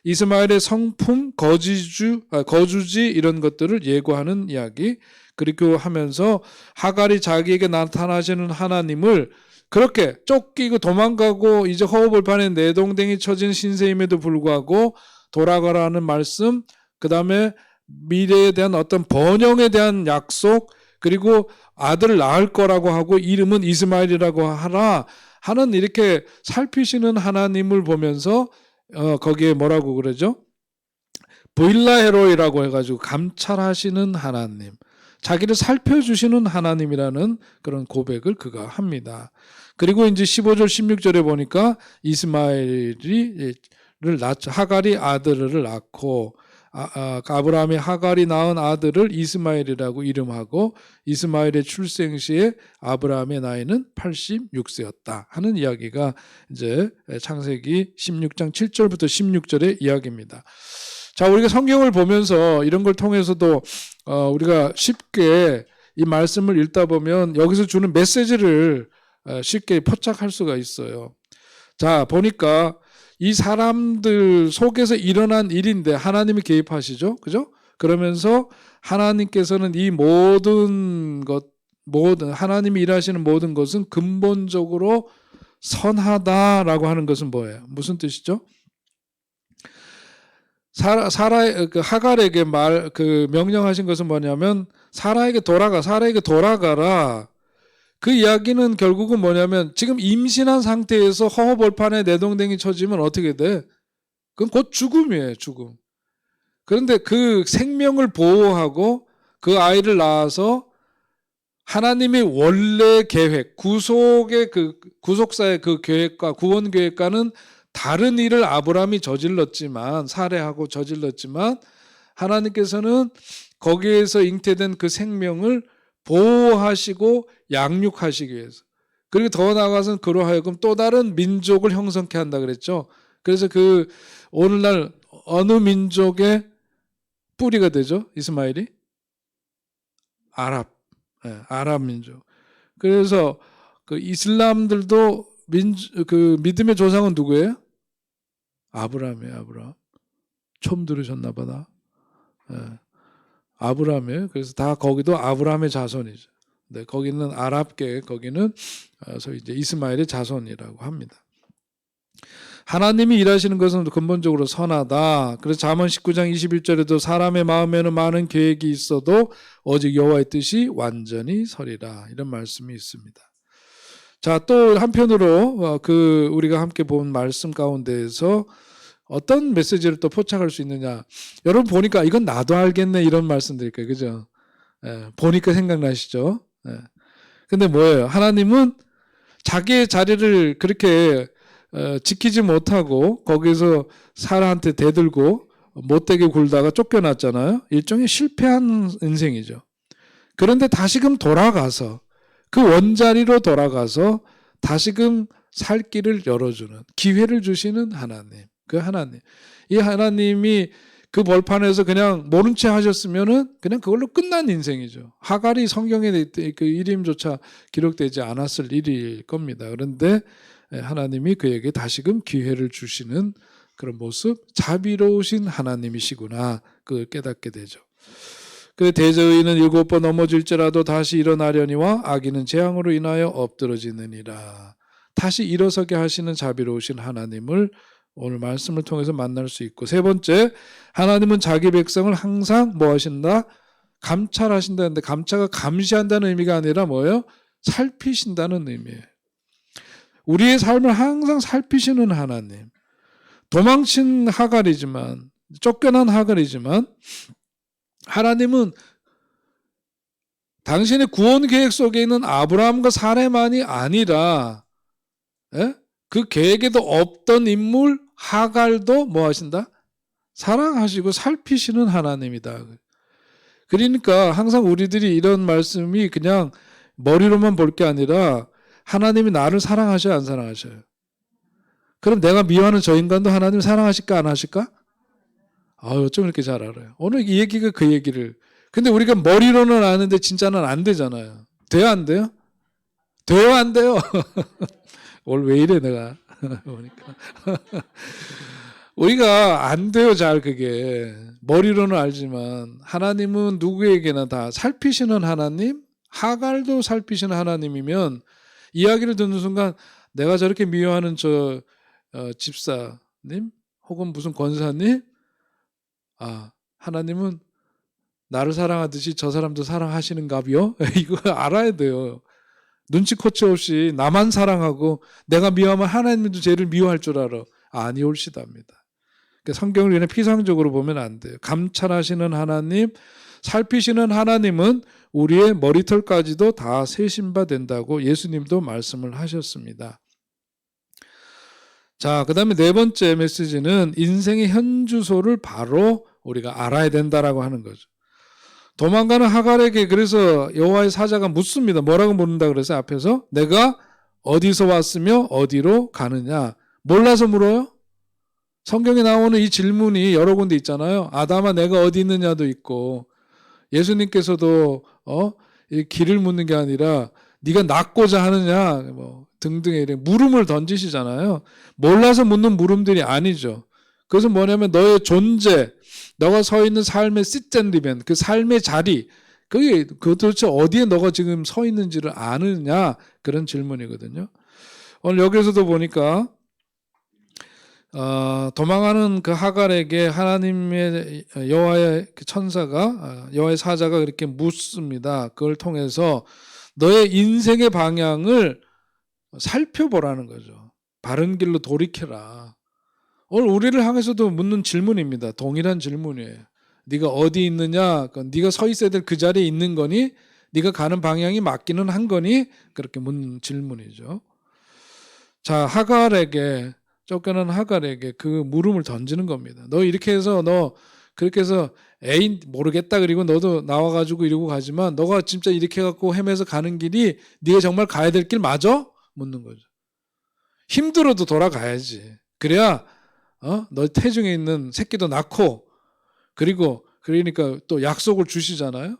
이스마엘의 성품, 거주지 이런 것들을 예고하는 이야기. 그리고 하면서 하갈이 자기에게 나타나시는 하나님을 그렇게 쫓기고 도망가고 이제 허우벌판에 내동댕이 쳐진 신세임에도 불구하고 돌아가라는 말씀, 그 다음에 미래에 대한 어떤 번영에 대한 약속, 그리고 아들을 낳을 거라고 하고 이름은 이스마엘이라고 하라 하는 이렇게 살피시는 하나님을 보면서 거기에 뭐라고 그러죠? 보일라헤로이라고 해가지고 감찰하시는 하나님, 자기를 살펴주시는 하나님이라는 그런 고백을 그가 합니다. 그리고 이제 15절 16절에 보니까 하갈이 아들을 낳고 아브라함이 하갈이 낳은 아들을 이스마엘이라고 이름하고 이스마엘의 출생 시에 아브라함의 나이는 86세였다 하는 이야기가 이제 창세기 16장 7절부터 16절의 이야기입니다. 자, 우리가 성경을 보면서 이런 걸 통해서도 우리가 쉽게 이 말씀을 읽다 보면 여기서 주는 메시지를 쉽게 포착할 수가 있어요. 자, 보니까 이 사람들 속에서 일어난 일인데 하나님이 개입하시죠, 그죠? 그러면서 하나님께서는 이 모든 하나님이 일하시는 모든 것은 근본적으로 선하다라고 하는 것은 뭐예요? 무슨 뜻이죠? 하갈에게 명령하신 것은 뭐냐면 사라에게 돌아가라. 그 이야기는 결국은 뭐냐면 지금 임신한 상태에서 허허벌판에 내동댕이 쳐지면 어떻게 돼? 그건 곧 죽음이에요, 죽음. 그런데 그 생명을 보호하고 그 아이를 낳아서 하나님의 원래 계획, 구속사의 그 계획과 구원 계획과는 다른 일을 아브라함이 살해하고 저질렀지만 하나님께서는 거기에서 잉태된 그 생명을 보호하시고 양육하시기 위해서, 그리고 더 나아가서는 그로 하여금 또 다른 민족을 형성케 한다 그랬죠. 그래서 그 오늘날 어느 민족의 뿌리가 되죠? 이스마엘이? 아랍 민족. 그래서 그 이슬람들도 그 믿음의 조상은 누구예요? 아브라함이에요. 아브라함. 처음 들으셨나 보다. 아브라함이에요. 그래서 다 거기도 아브라함의 자손이죠. 네, 거기는 아랍계, 거기는 소위 이제 이스마엘의 자손이라고 합니다. 하나님이 일하시는 것은 근본적으로 선하다. 그래서 잠언 19장 21절에도 사람의 마음에는 많은 계획이 있어도 오직 여호와의 뜻이 완전히 서리라, 이런 말씀이 있습니다. 자, 또 한편으로 우리가 함께 본 말씀 가운데에서 어떤 메시지를 또 포착할 수 있느냐. 여러분 보니까 이건 나도 알겠네 이런 말씀 드릴 거예요. 그죠? 보니까 생각나시죠? 근데 뭐예요? 하나님은 자기의 자리를 그렇게 지키지 못하고 거기서 사라한테 대들고 못되게 굴다가 쫓겨났잖아요. 일종의 실패한 인생이죠. 그런데 다시금 돌아가서 그 원자리로 돌아가서 다시금 살 길을 열어주는 기회를 주시는 하나님. 그 하나님. 이 하나님이 그 벌판에서 그냥 모른 채 하셨으면은 그냥 그걸로 끝난 인생이죠. 하갈이 성경에 그 이름조차 기록되지 않았을 일일 겁니다. 그런데 하나님이 그에게 다시금 기회를 주시는 그런 모습, 자비로우신 하나님이시구나, 그걸 깨닫게 되죠. 그 대저의인은 7번 넘어질지라도 다시 일어나려니와 악인은 재앙으로 인하여 엎드러지느니라. 다시 일어서게 하시는 자비로우신 하나님을 오늘 말씀을 통해서 만날 수 있고, 세 번째, 하나님은 자기 백성을 항상 뭐 하신다? 감찰하신다는데, 감찰가 감시한다는 의미가 아니라 뭐예요? 살피신다는 의미예요. 우리의 삶을 항상 살피시는 하나님. 도망친 하갈이지만, 쫓겨난 하갈이지만, 하나님은 당신의 구원 계획 속에 있는 아브라함과 사레만이 아니라, 그 계획에도 없던 인물 하갈도 뭐 하신다? 사랑하시고 살피시는 하나님이다. 그러니까 항상 우리들이 이런 말씀이 그냥 머리로만 볼 게 아니라, 하나님이 나를 사랑하셔요, 안 사랑하셔요? 그럼 내가 미워하는 저 인간도 하나님 사랑하실까, 안 하실까? 어쩜 이렇게 잘 알아요? 오늘 이 얘기가 그 얘기를. 근데 우리가 머리로는 아는데 진짜는 안 되잖아요. 돼요, 안 돼요? 돼요, 안 돼요? 오늘 왜 이래 내가 보니까. 우리가 안 돼요, 잘. 그게 머리로는 알지만 하나님은 누구에게나 다 살피시는 하나님, 하갈도 살피시는 하나님이면, 이야기를 듣는 순간 내가 저렇게 미워하는 저 집사님 혹은 무슨 권사님, 하나님은 나를 사랑하듯이 저 사람도 사랑하시는가비요? 이거 알아야 돼요. 눈치코치 없이 나만 사랑하고 내가 미워하면 하나님도 쟤를 미워할 줄 알아. 아니올시답니다. 그러니까 성경을 그냥 피상적으로 보면 안 돼요. 감찰하시는 하나님, 살피시는 하나님은 우리의 머리털까지도 다 세신 바 된다고 예수님도 말씀을 하셨습니다. 자, 그 다음에 네 번째 메시지는 인생의 현주소를 바로 우리가 알아야 된다라고 하는 거죠. 도망가는 하갈에게 그래서 여호와의 사자가 묻습니다. 뭐라고 묻는다 그래서 앞에서? 내가 어디서 왔으며 어디로 가느냐? 몰라서 물어요? 성경에 나오는 이 질문이 여러 군데 있잖아요. 아담아 내가 어디 있느냐도 있고, 예수님께서도 이 길을 묻는 게 아니라 네가 낫고자 하느냐 뭐 등등의 물음을 던지시잖아요. 몰라서 묻는 물음들이 아니죠. 그것은 뭐냐면 너의 존재, 너가 서 있는 삶의 시젠디벤, 그 삶의 자리, 그게 도대체 어디에 너가 지금 서 있는지를 아느냐, 그런 질문이거든요. 오늘 여기서도 보니까 도망하는 그 하갈에게 하나님의 여호와의 천사가, 여호와의 사자가 그렇게 묻습니다. 그걸 통해서 너의 인생의 방향을 살펴보라는 거죠. 바른 길로 돌이켜라. 오늘 우리를 향해서도 묻는 질문입니다. 동일한 질문이에요. 네가 어디 있느냐? 네가 서 있어야 될 그 자리에 있는 거니? 네가 가는 방향이 맞기는 한 거니? 그렇게 묻는 질문이죠. 자, 하갈에게, 쫓겨난 하갈에게 그 물음을 던지는 겁니다. 너 이렇게 해서 너 그렇게 해서 에이 모르겠다 그리고 너도 나와가지고 이러고 가지만 너가 진짜 이렇게 해갖고 헤매서 가는 길이 네가 정말 가야 될 길 맞아? 묻는 거죠. 힘들어도 돌아가야지. 그래야 너 태중에 있는 새끼도 낳고, 그리고 그러니까 또 약속을 주시잖아요.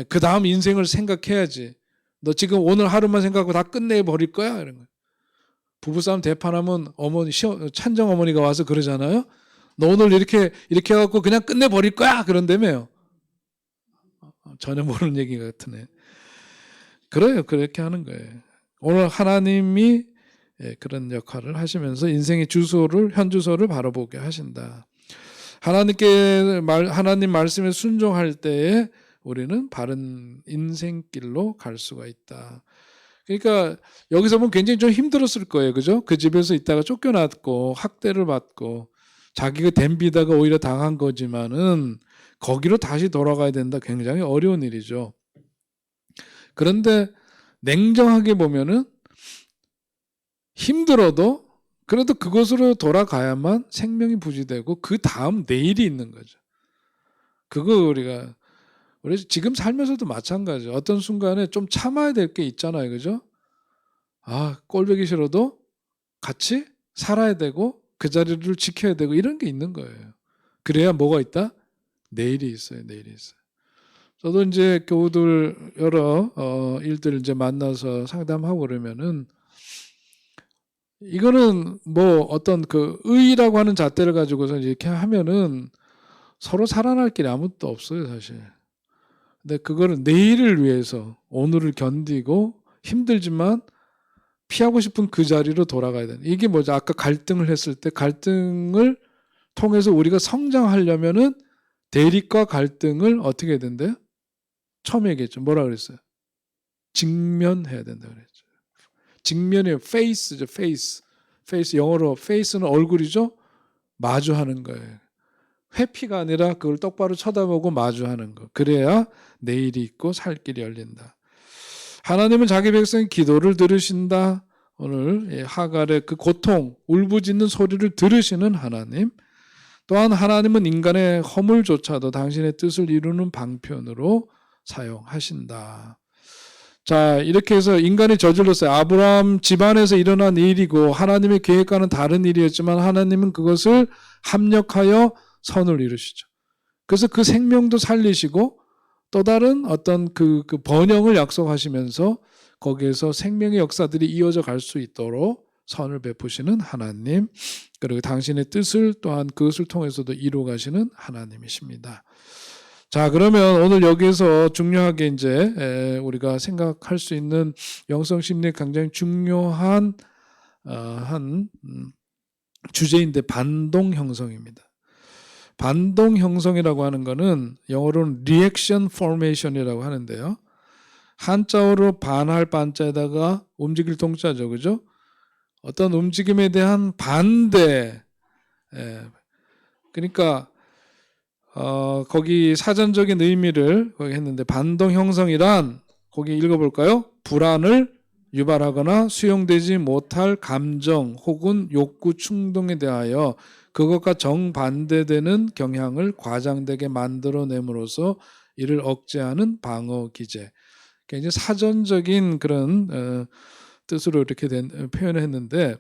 그 다음 인생을 생각해야지. 너 지금 오늘 하루만 생각하고 다 끝내버릴 거야? 이런 거. 부부싸움 대판하면 어머니, 찬정 어머니가 와서 그러잖아요. 너 오늘 이렇게 해갖고 그냥 끝내버릴 거야? 그런다며요. 전혀 모르는 얘기 같으네. 그래요. 그렇게 하는 거예요. 오늘 하나님이 그런 역할을 하시면서 인생의 현주소를 바로 보게 하신다. 하나님 말씀에 순종할 때에 우리는 바른 인생길로 갈 수가 있다. 그러니까 여기서 보면 굉장히 좀 힘들었을 거예요. 그죠? 그 집에서 있다가 쫓겨났고 학대를 받고 자기가 덤비다가 오히려 당한 거지만은 거기로 다시 돌아가야 된다. 굉장히 어려운 일이죠. 그런데 냉정하게 보면은 힘들어도 그래도 그곳으로 돌아가야만 생명이 부지되고 그 다음 내일이 있는 거죠. 그거 우리 지금 살면서도 마찬가지죠. 어떤 순간에 좀 참아야 될 게 있잖아요. 그죠? 꼴보기 싫어도 같이 살아야 되고 그 자리를 지켜야 되고 이런 게 있는 거예요. 그래야 뭐가 있다? 내일이 있어요. 내일이 있어요. 저도 이제 교우들 여러 일들 이제 만나서 상담하고 그러면은 이거는 뭐 어떤 그 의의라고 하는 잣대를 가지고서 이렇게 하면은 서로 살아날 길이 아무것도 없어요, 사실. 근데 그거를 내일을 위해서 오늘을 견디고 힘들지만 피하고 싶은 그 자리로 돌아가야 되는. 이게 뭐죠? 아까 갈등을 했을 때 갈등을 통해서 우리가 성장하려면은 대립과 갈등을 어떻게 해야 된대요? 처음 얘기했죠. 뭐라 그랬어요? 직면해야 된다 그랬죠. 직면이에요. face죠. face. face 영어로 face는 얼굴이죠. 마주하는 거예요. 회피가 아니라 그걸 똑바로 쳐다보고 마주하는 거. 그래야 내일이 있고 살 길이 열린다. 하나님은 자기 백성의 기도를 들으신다. 오늘 하갈의 그 고통, 울부짖는 소리를 들으시는 하나님. 또한 하나님은 인간의 허물조차도 당신의 뜻을 이루는 방편으로 사용하신다. 자, 이렇게 해서 인간이 저질렀어요. 아브라함 집안에서 일어난 일이고 하나님의 계획과는 다른 일이었지만 하나님은 그것을 합력하여 선을 이루시죠. 그래서 그 생명도 살리시고 또 다른 어떤 그 번영을 약속하시면서 거기에서 생명의 역사들이 이어져 갈 수 있도록 선을 베푸시는 하나님, 그리고 당신의 뜻을 또한 그것을 통해서도 이루어 가시는 하나님이십니다. 자, 그러면 오늘 여기에서 중요하게 이제 우리가 생각할 수 있는 영성 심리에 굉장히 중요한 한 주제인데 반동 형성입니다. 반동 형성이라고 하는 거는 영어로는 reaction formation이라고 하는데요. 한자어로 반할 반자에다가 움직일 동자죠, 그죠? 어떤 움직임에 대한 반대. 그러니까 거기 사전적인 의미를 거기 했는데 반동 형성이란 거기 읽어볼까요? 불안을 유발하거나 수용되지 못할 감정 혹은 욕구 충동에 대하여 그것과 정반대되는 경향을 과장되게 만들어냄으로써 이를 억제하는 방어 기제. 굉장히 사전적인 그런 뜻으로 이렇게 표현을 했는데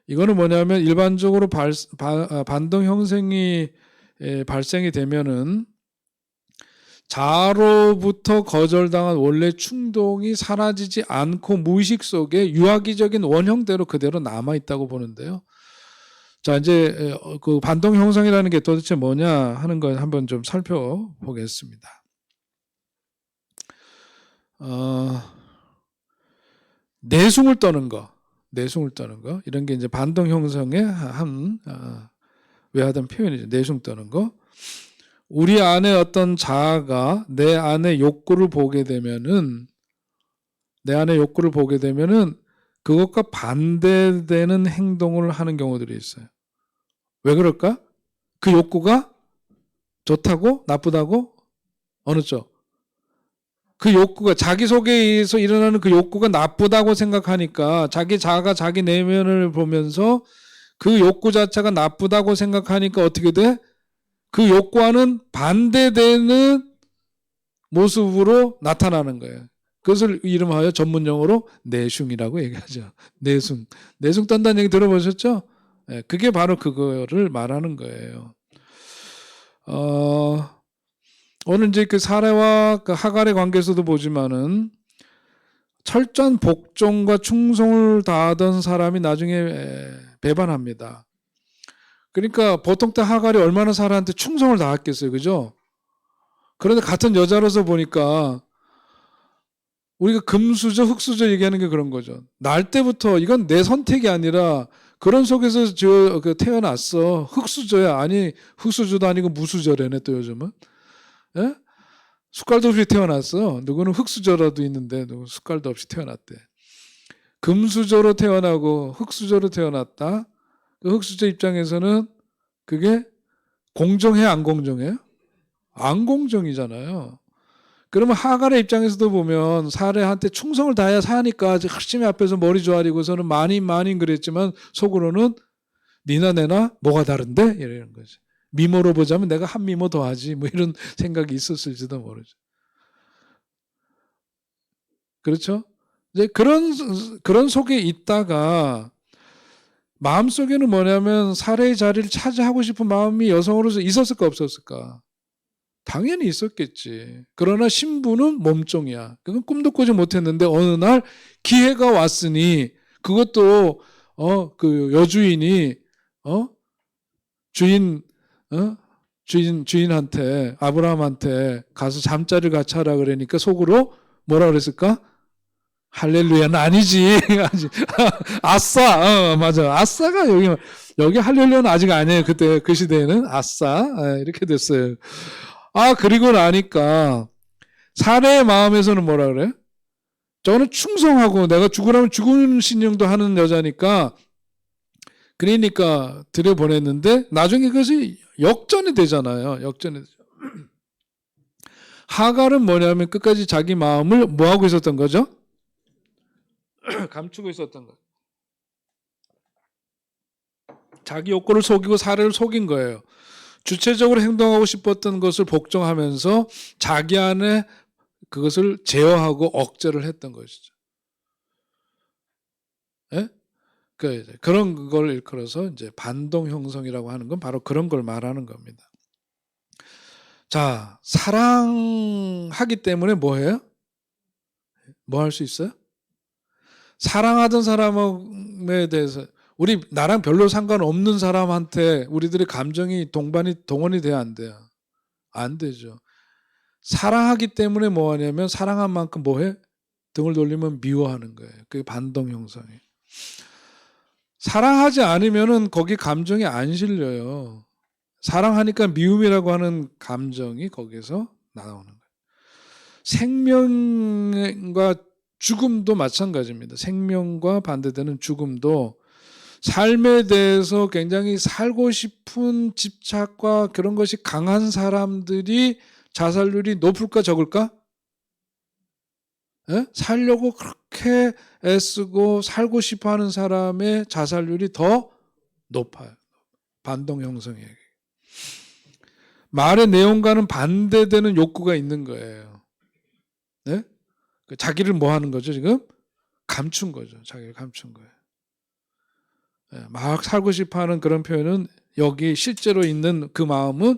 이거는 뭐냐면 일반적으로 반동 형성이 발생이 되면은 자아로부터 거절당한 원래 충동이 사라지지 않고 무의식 속에 유아기적인 원형대로 그대로 남아 있다고 보는데요. 자, 이제 그 반동 형성이라는 게 도대체 뭐냐 하는 걸 한번 좀 살펴보겠습니다. 내숭을 떠는 거, 이런 게 이제 반동 형성의 한 외화된 표현이죠. 내숭 떠는 거. 우리 안에 어떤 자아가 내 안에 욕구를 보게 되면은 그것과 반대되는 행동을 하는 경우들이 있어요. 왜 그럴까? 그 욕구가 좋다고 나쁘다고 어느 쪽? 그 욕구가 자기 속에서 일어나는 그 욕구가 나쁘다고 생각하니까 자기 자아가 자기 내면을 보면서 그 욕구 자체가 나쁘다고 생각하니까 어떻게 돼? 그 욕구와는 반대되는 모습으로 나타나는 거예요. 그것을 이름하여 전문용어로 내숭이라고 얘기하죠. 내숭 떤다는 얘기 들어보셨죠? 그게 바로 그거를 말하는 거예요. 오늘 이제 그 사례와 그 하갈의 관계에서도 보지만은 철저한 복종과 충성을 다하던 사람이 나중에 배반합니다. 그러니까 보통 때 하갈이 얼마나 사라한테 충성을 다했겠어요, 그죠? 그런데 같은 여자로서 보니까 우리가 금수저, 흙수저 얘기하는 게 그런 거죠. 날 때부터 이건 내 선택이 아니라 그런 속에서 태어났어. 흙수저야. 아니 흙수저도 아니고 무수저래네 또 요즘은. 예? 숟갈도 없이 태어났어. 누구는 흙수저라도 있는데 누구 숟갈도 없이 태어났대. 금수저로 태어나고 흙수저로 태어났다. 그 흙수저 입장에서는 그게 공정해 안 공정해요? 안 공정이잖아요. 그러면 하갈의 입장에서도 보면 사례한테 충성을 다해야 사니까 열심히 앞에서 머리 조아리고서는 마님 그랬지만 속으로는 니나 내나 뭐가 다른데? 이러는 거지. 미모로 보자면 내가 한 미모 더 하지 뭐 이런 생각이 있었을지도 모르죠. 그렇죠? 이제 그런 속에 있다가 마음속에는 뭐냐면 살해의 자리를 차지하고 싶은 마음이 여성으로서 있었을까 없었을까? 당연히 있었겠지. 그러나 신부는 몸종이야. 그건 꿈도 꾸지 못했는데 어느 날 기회가 왔으니 그것도 그 여주인이 주인 주인한테 아브라함한테 가서 잠자리를 같이 하라 그러니까 속으로 뭐라 그랬을까? 할렐루야는 아니지. 아싸. 맞아. 아싸가 여기 할렐루야는 아직 아니에요. 그때 그 시대에는 아싸 이렇게 됐어요. 그리고 나니까 사례의 마음에서는 뭐라 그래? 저는 충성하고 내가 죽으라면 죽은 신령도 하는 여자니까 그러니까 들여보냈는데 나중에 그것이 역전이 되잖아요. 역전이 되죠. 하갈은 뭐냐면 끝까지 자기 마음을 뭐하고 있었던 거죠? 감추고 있었던 거예요. 자기 욕구를 속이고 사례를 속인 거예요. 주체적으로 행동하고 싶었던 것을 복종하면서 자기 안에 그것을 제어하고 억제를 했던 것이죠. 예? 그런 걸 일컬어서 이제 반동 형성이라고 하는 건 바로 그런 걸 말하는 겁니다. 자, 사랑하기 때문에 뭐 해요? 뭐 할 수 있어요? 사랑하던 사람에 대해서 나랑 별로 상관없는 사람한테 우리들의 감정이 동원이 돼야 안 돼요? 안 되죠. 사랑하기 때문에 뭐 하냐면 사랑한 만큼 뭐 해? 등을 돌리면 미워하는 거예요. 그게 반동 형성이. 사랑하지 않으면은 거기 감정이 안 실려요. 사랑하니까 미움이라고 하는 감정이 거기서 나오는 거예요. 생명과 죽음도 마찬가지입니다. 생명과 반대되는 죽음도 삶에 대해서 굉장히 살고 싶은 집착과 그런 것이 강한 사람들이 자살률이 높을까 적을까? 예? 살려고 그렇게 애쓰고 살고 싶어하는 사람의 자살률이 더 높아요. 반동 형성이에요. 말의 내용과는 반대되는 욕구가 있는 거예요. 네? 자기를 뭐 하는 거죠 지금? 감춘 거죠. 자기를 감춘 거예요. 막 살고 싶어하는 그런 표현은 여기 실제로 있는 그 마음은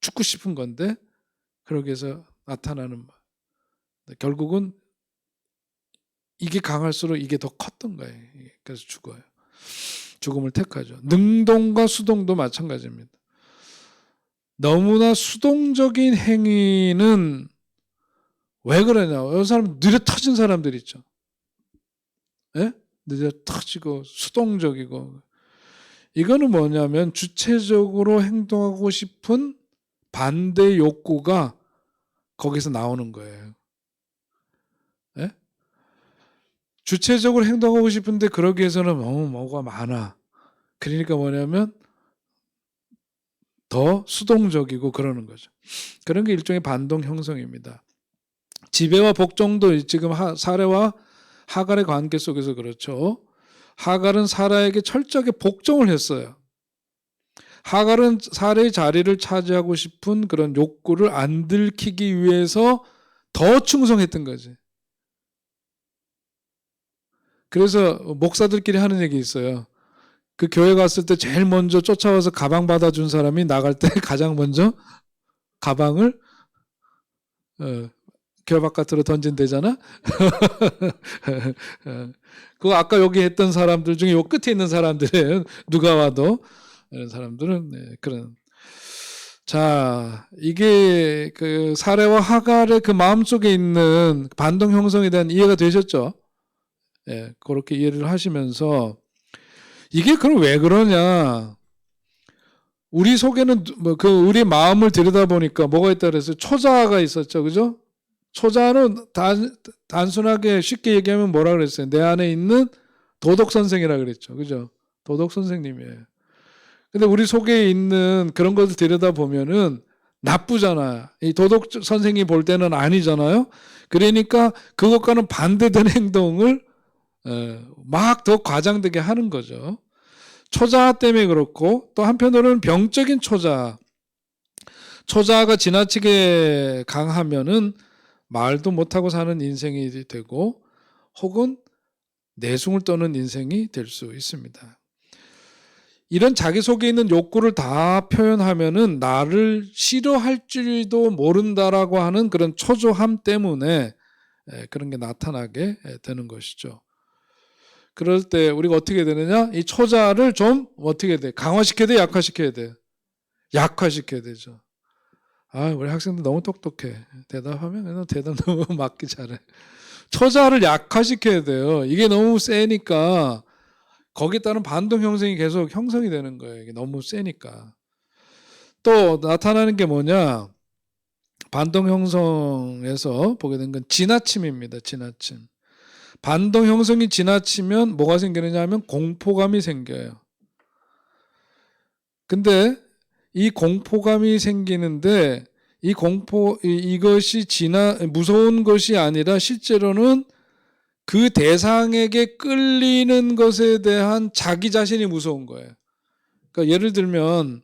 죽고 싶은 건데 그러기 위해서 나타나는 결국은 이게 강할수록 이게 더 컸던 거예요. 그래서 죽어요. 죽음을 택하죠. 능동과 수동도 마찬가지입니다. 너무나 수동적인 행위는 왜 그러냐? 이 사람 느려 터진 사람들 있죠. 예? 느려 터지고 수동적이고 이거는 뭐냐면 주체적으로 행동하고 싶은 반대 욕구가 거기서 나오는 거예요. 예? 주체적으로 행동하고 싶은데 그러기 위해서는 너무 뭐가 많아. 그러니까 뭐냐면 더 수동적이고 그러는 거죠. 그런 게 일종의 반동 형성입니다. 지배와 복종도 지금 사례와 하갈의 관계 속에서 그렇죠. 하갈은 사라에게 철저하게 복종을 했어요. 하갈은 사라의 자리를 차지하고 싶은 그런 욕구를 안 들키기 위해서 더 충성했던 거지. 그래서 목사들끼리 하는 얘기 있어요. 그 교회 갔을 때 제일 먼저 쫓아와서 가방 받아준 사람이 나갈 때 가장 먼저 가방을 교회 바깥으로 던진대잖아. 그거 아까 여기 했던 사람들 중에 요 끝에 있는 사람들이에요. 누가 와도 이런 사람들은 그런. 자, 이게 그 사례와 하갈의 그 마음속에 있는 반동 형성에 대한 이해가 되셨죠? 예, 그렇게 이해를 하시면서 이게 그럼 왜 그러냐? 우리 속에는 우리 마음을 들여다보니까 뭐가 있다 그랬어요? 초자가 있었죠, 그죠? 초자는 단순하게 쉽게 얘기하면 뭐라 그랬어요? 내 안에 있는 도덕 선생이라 그랬죠, 그죠? 도덕 선생님이에요. 근데 우리 속에 있는 그런 것을 들여다보면은 나쁘잖아요. 이 도덕 선생이 볼 때는 아니잖아요. 그러니까 그것과는 반대되는 행동을 막 더 과장되게 하는 거죠. 초자 때문에 그렇고 또 한편으로는 병적인 초자가 지나치게 강하면은 말도 못하고 사는 인생이 되고 혹은 내숭을 떠는 인생이 될 수 있습니다. 이런 자기 속에 있는 욕구를 다 표현하면은 나를 싫어할지도 모른다라고 하는 그런 초조함 때문에 그런 게 나타나게 되는 것이죠. 그럴 때 우리가 어떻게 되느냐? 이 초자를 좀 어떻게 돼? 강화시켜야 돼? 약화시켜야 돼? 약화시켜야 되죠. 아, 우리 학생들 너무 똑똑해. 대답하면 그냥 대답 너무 맞기 잘해. 초자를 약화시켜야 돼요. 이게 너무 세니까 거기에 따른 반동 형성이 계속 형성이 되는 거예요. 이게 너무 세니까. 또 나타나는 게 뭐냐? 반동 형성에서 보게 된 건 지나침입니다. 지나침. 반동 형성이 지나치면 뭐가 생기느냐 하면 공포감이 생겨요. 근데 이 공포감이 생기는데 이것이 무서운 것이 아니라 실제로는 그 대상에게 끌리는 것에 대한 자기 자신이 무서운 거예요. 그러니까 예를 들면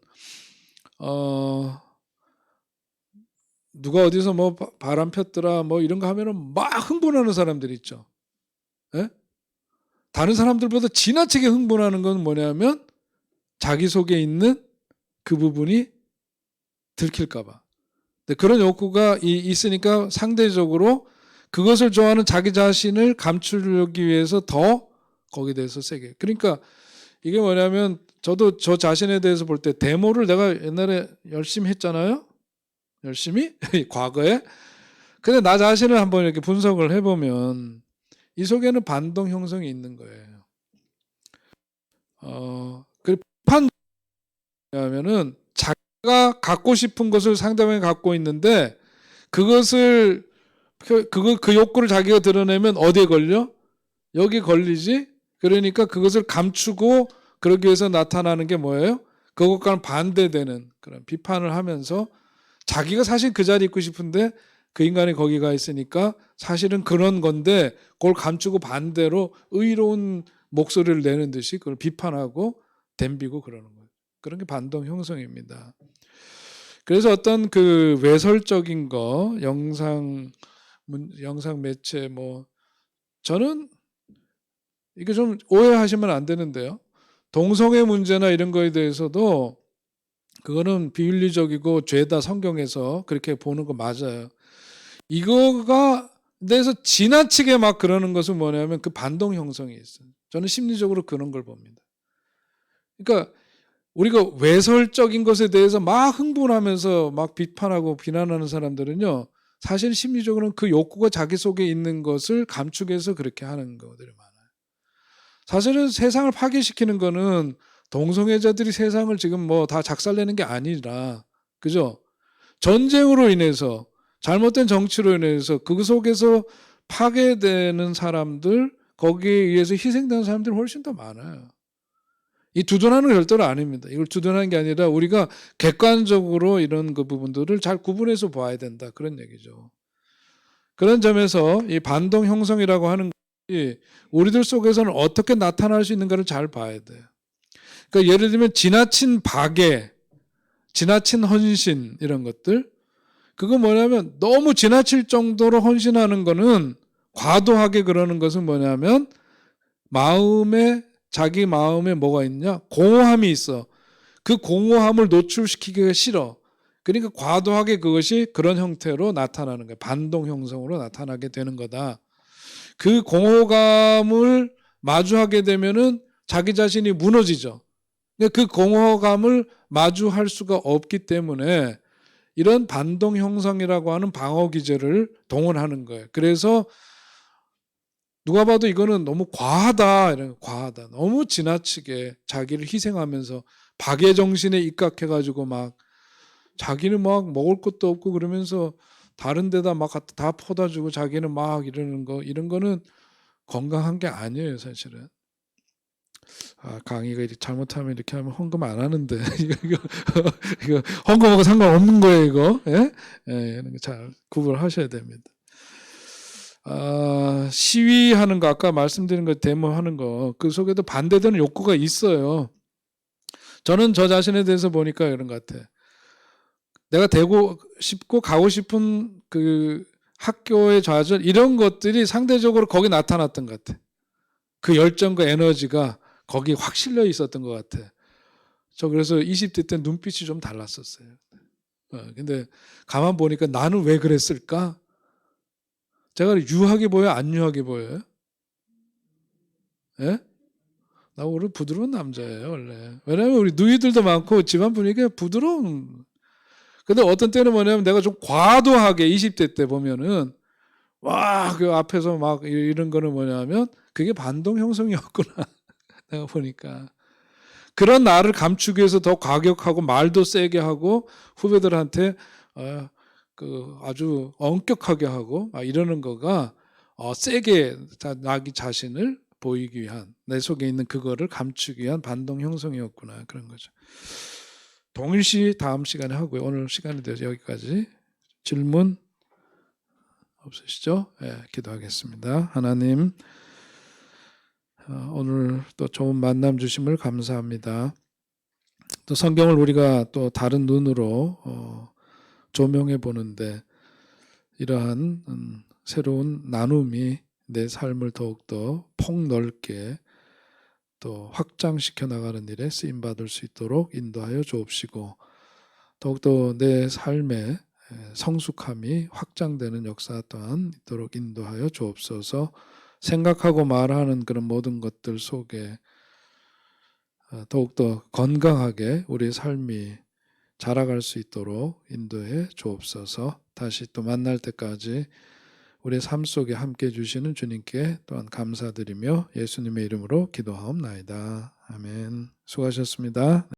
누가 어디서 뭐 바람 폈더라 뭐 이런 거 하면은 막 흥분하는 사람들이 있죠. 예? 다른 사람들보다 지나치게 흥분하는 건 뭐냐면 자기 속에 있는 그 부분이 들킬까 봐. 그런 욕구가 있으니까 상대적으로 그것을 좋아하는 자기 자신을 감추기 위해서 더 거기에 대해서 세게. 그러니까 이게 뭐냐면 저도 저 자신에 대해서 볼 때 데모를 내가 옛날에 열심히 했잖아요. 열심히 과거에. 근데 나 자신을 한번 이렇게 분석을 해보면 이 속에는 반동 형성이 있는 거예요. 그 판하면은 자기가 갖고 싶은 것을 상대방이 갖고 있는데 그것을 그 욕구를 자기가 드러내면 어디에 걸려? 여기 걸리지. 그러니까 그것을 감추고 그러기 위해서 나타나는 게 뭐예요? 그것과는 반대되는 그런 비판을 하면서 자기가 사실 그 자리에 있고 싶은데 그 인간이 거기 가 있으니까 사실은 그런 건데 그걸 감추고 반대로 의로운 목소리를 내는 듯이 그걸 비판하고 덤비고 그러는 거예요. 그런 게 반동 형성입니다. 그래서 어떤 그 외설적인 거 영상 매체 뭐 저는 이게 좀 오해하시면 안 되는데요. 동성애 문제나 이런 거에 대해서도 그거는 비윤리적이고 죄다 성경에서 그렇게 보는 거 맞아요. 이거가 대해서 지나치게 막 그러는 것은 뭐냐면 그 반동 형성이 있어요. 저는 심리적으로 그런 걸 봅니다. 그러니까 우리가 외설적인 것에 대해서 막 흥분하면서 막 비판하고 비난하는 사람들은요. 사실 심리적으로는 그 욕구가 자기 속에 있는 것을 감추기 위해서 그렇게 하는 것들이 많아요. 사실은 세상을 파괴시키는 거는 동성애자들이 세상을 지금 뭐 다 작살내는 게 아니라, 그죠? 전쟁으로 인해서, 잘못된 정치로 인해서 그 속에서 파괴되는 사람들, 거기에 의해서 희생되는 사람들이 훨씬 더 많아요. 이 두둔하는 건 별도로 아닙니다. 이걸 두둔하는 게 아니라 우리가 객관적으로 이런 그 부분들을 잘 구분해서 봐야 된다. 그런 얘기죠. 그런 점에서 이 반동 형성이라고 하는 것이 우리들 속에서는 어떻게 나타날 수 있는가를 잘 봐야 돼요. 그러니까 예를 들면 지나친 박애, 지나친 헌신 이런 것들, 그거 뭐냐면 너무 지나칠 정도로 헌신하는 거는 과도하게 그러는 것은 뭐냐면 자기 마음에 뭐가 있냐? 공허함이 있어. 그 공허함을 노출시키기가 싫어. 그러니까 과도하게 그것이 그런 형태로 나타나는 거야. 반동 형성으로 나타나게 되는 거다. 그 공허감을 마주하게 되면은 자기 자신이 무너지죠. 그 공허감을 마주할 수가 없기 때문에 이런 반동 형성이라고 하는 방어 기제를 동원하는 거예요. 그래서 누가 봐도 이거는 너무 과하다, 과하다. 너무 지나치게 자기를 희생하면서 박애 정신에 입각해가지고 막 자기는 막 먹을 것도 없고 그러면서 다른 데다 막 다 퍼다 주고 자기는 막 이러는 거, 이런 거는 건강한 게 아니에요, 사실은. 강의가 이렇게 잘못하면 이렇게 하면 헌금 안 하는데 이거 헌금하고 상관없는 거예요, 이거. 예? 예, 잘 구분하셔야 됩니다. 시위하는 거, 아까 말씀드린 거, 데모하는 거, 그 속에도 반대되는 욕구가 있어요. 저는 저 자신에 대해서 보니까 이런 것 같아. 내가 되고 싶고 가고 싶은 그 학교의 좌절, 이런 것들이 상대적으로 거기 나타났던 것 같아. 그 열정과 에너지가 거기 확 실려 있었던 것 같아. 저 그래서 20대 때 눈빛이 좀 달랐었어요. 근데 가만 보니까 나는 왜 그랬을까? 제가 유하게 보여요? 안 유하게 보여요? 예? 나 원래 부드러운 남자예요, 원래. 왜냐면 우리 누이들도 많고 집안 분위기가 부드러운. 근데 어떤 때는 뭐냐면 내가 좀 과도하게 20대 때 보면은 와, 그 앞에서 막 이런 거는 뭐냐면 그게 반동 형성이었구나. 내가 보니까. 그런 나를 감추기 위해서 더 과격하고 말도 세게 하고 후배들한테 그 아주 엄격하게 하고 이러는 거가 세게 자기 자신을 보이기 위한 내 속에 있는 그거를 감추기 위한 반동 형성이었구나 그런 거죠. 동일시 다음 시간에 하고요. 오늘 시간이 돼서 여기까지. 질문 없으시죠? 네, 기도하겠습니다. 하나님, 오늘 또 좋은 만남 주심을 감사합니다. 또 성경을 우리가 또 다른 눈으로 조명해 보는데 이러한 새로운 나눔이 내 삶을 더욱더 폭넓게 또 확장시켜 나가는 일에 쓰임 받을 수 있도록 인도하여 주옵시고 더욱더 내 삶의 성숙함이 확장되는 역사 또한 있도록 인도하여 주옵소서. 생각하고 말하는 그런 모든 것들 속에 더욱더 건강하게 우리의 삶이 자라갈 수 있도록 인도해 주옵소서. 다시 또 만날 때까지 우리의 삶 속에 함께 해주시는 주님께 또한 감사드리며 예수님의 이름으로 기도하옵나이다. 아멘. 수고하셨습니다.